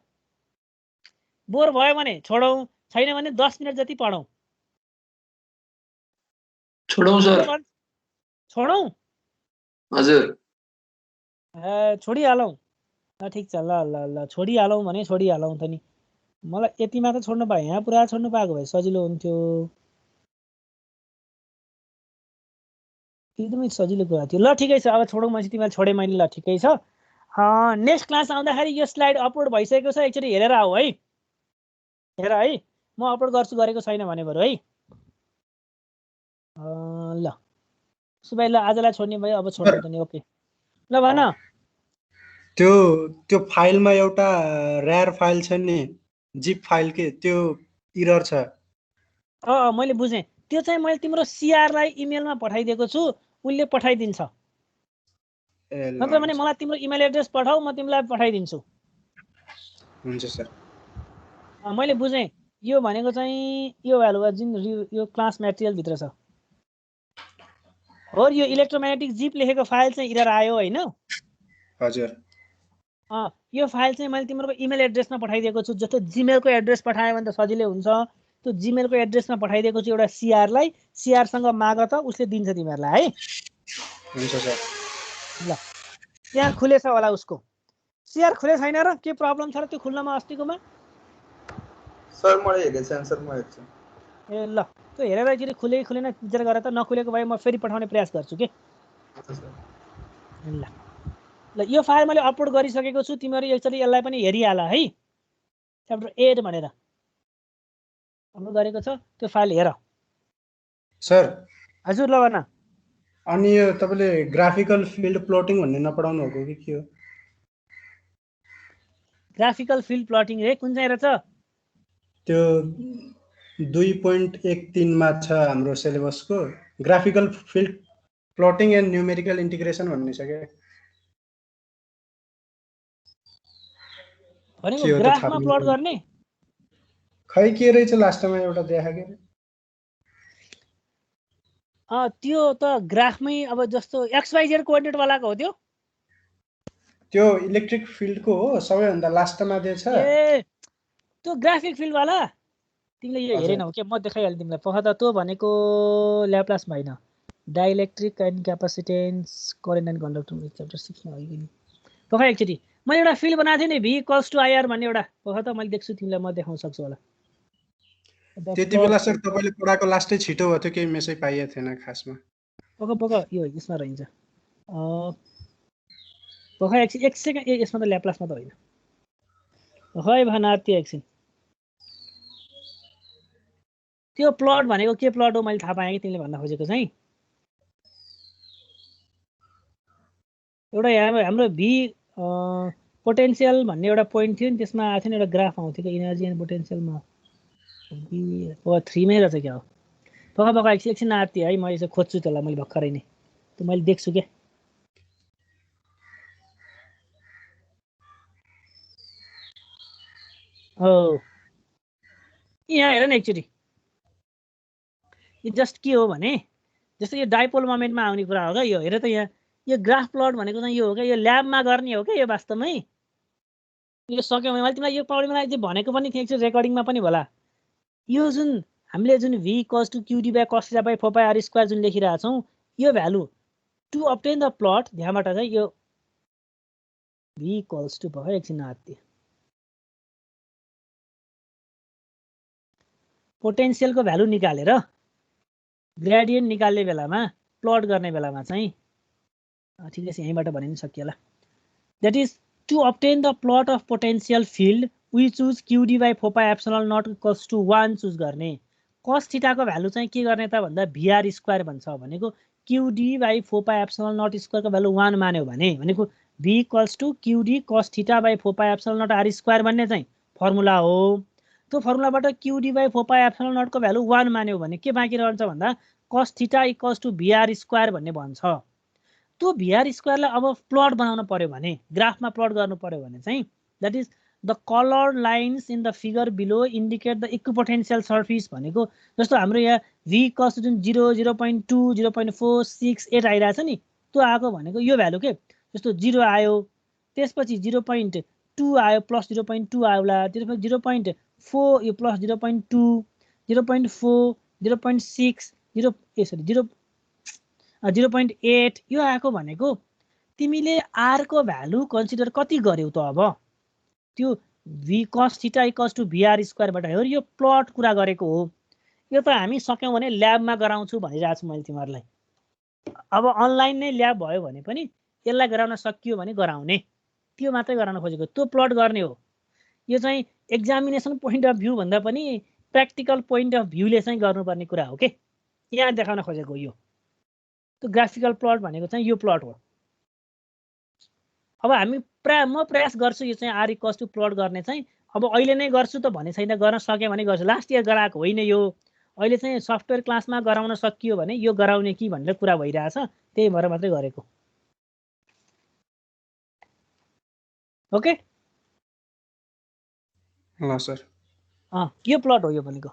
बोर भयो भने छोडौं, छैन भने 10 मिनट जति पढौं। छोडौं सर। छोडौं हजुर। छोडिहालौं ल, ठिक छ, ल ल ल छोडिहालौं भने छोडिहालौं त नि। मलाई यति मात्र छोड्नु पाए, यहाँ पुरा छोड्नु पाएको भए सजिलो हुन्थ्यो। एकदमै सजिलो कुरा थियो। ल ठिकै छ, अब छोडौं, मैले तिमीलाई छोडे मैले, ल ठिकै छ। नेक्स्ट क्लास आउँदाखेरि यो स्लाइड अपलोड भइसकेको छ, एकचोटि हेरेर आऊ है। हेर है, म अपलोड गर्छु, गरेको छैन भने बरु है। ल सुबाई, ल आजलाई छोड्ने भयो, अब छोड्नु त नि। ओके ल भन। त्यो फाइलमा एउटा र्यार फाइल छ नि, जिप फाइल के, त्यो इरर छ। मैले बुझेँ। त्यो चाहिँ मैले तिम्रो सीआरलाई इमेलमा पठाइदिएको छु, उसले पठाइदिन्छ। नत्र भने मलाई तिम्रो इमेल एड्रेस पठाऊ, म तिमीलाई पठाइदिन्छु। हुन्छ सर। मैले बुझेँ। यो भनेको चाहिँ यो भ्यालु जुन यो क्लास मेटेरियल भित्र छ हो, यो इलेक्ट्रोम्याग्नेटिक जिप लेखेको फाइल चाहिँ इरर आयो हैन? हजुर। यो फाइल चाहिँ मैले तिम्रो इमेल एड्रेसमा पठाइदिएको छु। जस्तो जीमेलको एड्रेस पठायो भने त सजिलै हुन्छ। त्यो जीमेलको एड्रेसमा पठाइदिएको छु एउटा सीआरलाई, सीआरसँग माग त, उसले दिन्छ तिमीहरूलाई है। हुन्छ सर। ल त्यहाँ खुलेछ होला उसको, सीआर खुले छैन र के प्रब्लम छ र त्यो खुल्नमा अस्तिकोमा? सर मैले हेरेको छैन सर, म हेर्छु। ए ल त्यो हेरेर एकचोटि खुले कि खुलेन विचार गरेर त, नखुलेको भए म फेरि पठाउने प्रयास गर्छु के। हुन्छ सर। ल ल यो फाइल मैले अपलोड गरिसकेको छु तिमीहरू एकचोटि यसलाई पनि हेरिहाल है च्याप्टर 8 भनेर अपलोड गरेको छ त्यो फाइल हेर सर हजुर ल भन अनि यो तपाईँले ग्राफिकल फिल्ड प्लटिङ भन्ने नपढाउनु भएको कि के हो ग्राफिकल फिल्ड प्लटिङ रे कुन चाहिँ रहेछ त्यो 2.13 मा छ हाम्रो सिलेबसको graphical field plotting and numerical integration भन्ने छ क्या भनेको के हो त थाहा ग्राफमा पनि प्लट छैन। गर्ने खै के रहेछ लास्टमा एउटा देखाएको त्यो त ग्राफमै अब जस्तो XYZ कोअर्डिनेट वालाको हो त्यो इलेक्ट्रिक फिल्डको हो सबैभन्दा लास्टमा दिएछ ए त्यो ग्राफिक फिल्ड वाला तिमीले यो हजुर। हेरेनौ के म देखाइहालेँ तिमीलाई पख त त्यो भनेको ल्याप्लासमा होइन dielectric and capacitance current and conductor chapter 6 मा हो कि पख एकचोटि मैले एउटा फिल्ड बनाएको थिएँ नि V इक्वल्स टु IR भन्ने एउटा पख त मैले देख्छु तिमीलाई म देखाउन सक्छु होला त्यति बेला सर तपाईँले पढाएको लास्टै छिटो भयो त्यो केही मेसै पाइएको थिएन खासमा पख यो यसमा रहन्छ पख एक सेकेन्ड यसमा त ल्याप्लासमा त होइन खै भन त्यो एकछिन त्यो प्लट भनेको के प्लट हो मैले थाहा पाएँ कि तिमीले भन्न खोजेको चाहिँ एउटा हाम्रो V पोटेन्सियल भन्ने एउटा पोइन्ट थियो नि त्यसमा आएको थियो नि एउटा ग्राफ आउँथ्यो कि इनर्जी एन्ड पोटेन्सियलमा 3 मै रहेछ क्या हो पख एकछिन आत्ति है म यसो खोज्छु त्यसलाई मैले भर्खरै नै त्यो मैले देख्छु क्या हो यहाँ हेर न एकचोटि यो जस्ट के हो भने जस्तो यो डाइपोल मोमेन्टमा आउने कुरा हो क्या यो हेर त यहाँ यो ग्राफ प्लट भनेको चाहिँ यो हो क्या यो ल्याबमा गर्ने हो क्या यो वास्तवमै यो सक्यो भने मैले तिमीलाई यो प्रब्लमलाई चाहिँ भनेको पनि थिएँ एकचोटि रेकर्डिङमा पनि होला यो जुन हामीले जुन V equals to QD by cos theta by 4πr² जुन लेखिरहेको छौँ यो value to obtain the plot ध्यानबाट चाहिँ यो V इक्वल्स टु भयो एकछिन हात्ती पोटेन्सियलको भ्यालु निकालेर ग्रेडियन्ट निकाल्ने बेलामा प्लट गर्ने बेलामा चाहिँ ठिकै छ यहीँबाट भने पनि सकिएला that is to obtain the plot of potential field we choose QD by 4πε0 equals to 1 choose गर्ने cos थीटाको भ्यालु चाहिँ के गर्ने त भन्दा VR² भन्छ भनेको QD बाई 4πε0 स्क्वायरको भ्यालु 1 मान्यो भनेको V equals to QD cos theta by 4πε0 R² भन्ने चाहिँ फर्मुला हो त्यो फर्मुलाबाट QD बाई 4πε0 को भ्यालु 1 मान्यो भने के बाँकी रहन्छ भन्दा cos theta equals to VR² भन्ने भन्छ त्यो VR² लाई अब प्लट बनाउन पर्यो भने ग्राफमा प्लट गर्नु पर्यो भने चाहिँ that is the colour lines in the figure below indicate the equipotential surface भनेको जस्तो हाम्रो यहाँ V इक्वल्स जुन 0 0.2 0.468 आइरहेछ नि त्यो आएको भनेको यो भ्यालु के जस्तो 0 आयो त्यसपछि 0.2 आयो प्लस 0.2 आयोला 0.4 यो प्लस 0.2 0.4 0.6 0.8 यो आएको भनेको तिमीले R को भ्यालु कन्सिडर कति गर्यौ त अब त्यो V cos theta equals to VR² बाट हो यो प्लट कुरा गरेको हो यो त हामी सक्यौं भने ल्याबमा गराउँछु भनिरहेको छु मैले तिमीहरूलाई अब अनलाइन नै ल्याब भयो भने पनि यसलाई गराउन सकियो भने गराउने त्यो मात्रै गराउन खोजेको त्यो प्लट गर्ने हो यो चाहिँ एक्जामिनेसन पोइन्ट अफ भ्यू भन्दा पनि प्र्याक्टिकल पोइन्ट अफ भ्यूले चाहिँ गर्नुपर्ने कुरा हो के यहाँ देखाउन खोजेको यो त्यो ग्राफिकल प्लट भनेको चाहिँ यो प्लट हो अब हामी म प्रयास गर्छु यो चाहिँ R इक्वल्स टु प्लट गर्ने चाहिँ अब अहिले नै गर्छु त भने छैन गर्न सके भने गर्छु लास्ट इयर गराएको होइन यो अहिले चाहिँ सफ्टवेयर क्लासमा गराउन सकियो भने यो गराउने कि भनेर कुरा भइरहेछ त्यही भएर मात्रै गरेको ओके ल सर यो प्लट हो यो भनेको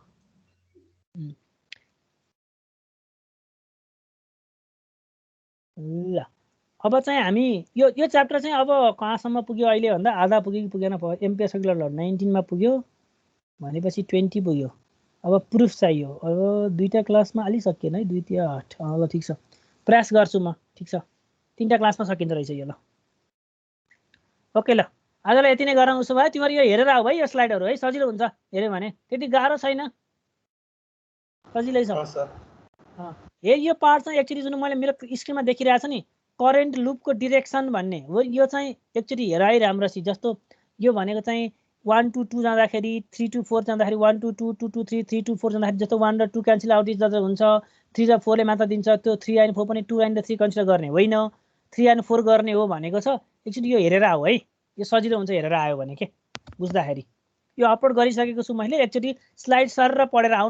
ल अब चाहिँ हामी यो च्याप्टर चाहिँ अब कहाँसम्म पुग्यो अहिले भन्दा आधा पुग्यो कि पुगेन एम्पियर सर्कुलर ल 19 मा पुग्यो भनेपछि 20 पुग्यो अब प्रुफ चाहियो अब दुईटा क्लासमा अलि सकिएन है 2 3 8 ल ठिक छ प्रयास गर्छु म ठिक छ तीनटा क्लासमा सकिन्छ रहेछ यो ल ओके ल आजलाई यति नै गरौँ उसो भए तिमीहरू यो हेरेर आऊ भाइ यो स्लाइडहरू है सजिलो हुन्छ हेऱ्यो भने त्यति गाह्रो छैन सजिलै छ सर यो पार्ट चाहिँ एक्चुअली जुन मैले मेरो स्क्रिनमा देखिरहेछ नि करेन्ट लुपको डिरेक्सन भन्ने हो यो चाहिँ एकचोटि हेर है राम्रोसी जस्तो यो भनेको चाहिँ 1 to 2 जाँदाखेरि 3 to 4 जाँदाखेरि 1 to 2 2 to 3 3 to 4 जाँदाखेरि जस्तो 1 र 2 क्यान्सल आउट जस्तो हुन्छ 3 र 4 ले मात्र दिन्छ त्यो 3 and 4 पनि 2 and 3 कन्सिडर गर्ने होइन 3 and 4 गर्ने हो भनेको छ एकचोटि यो हेरेर आऊ है यो सजिलो हुन्छ हेरेर आयो भने के बुझ्दाखेरि यो अपलोड गरिसकेको छु मैले एकचोटि स्लाइड सर र पढेर आउनु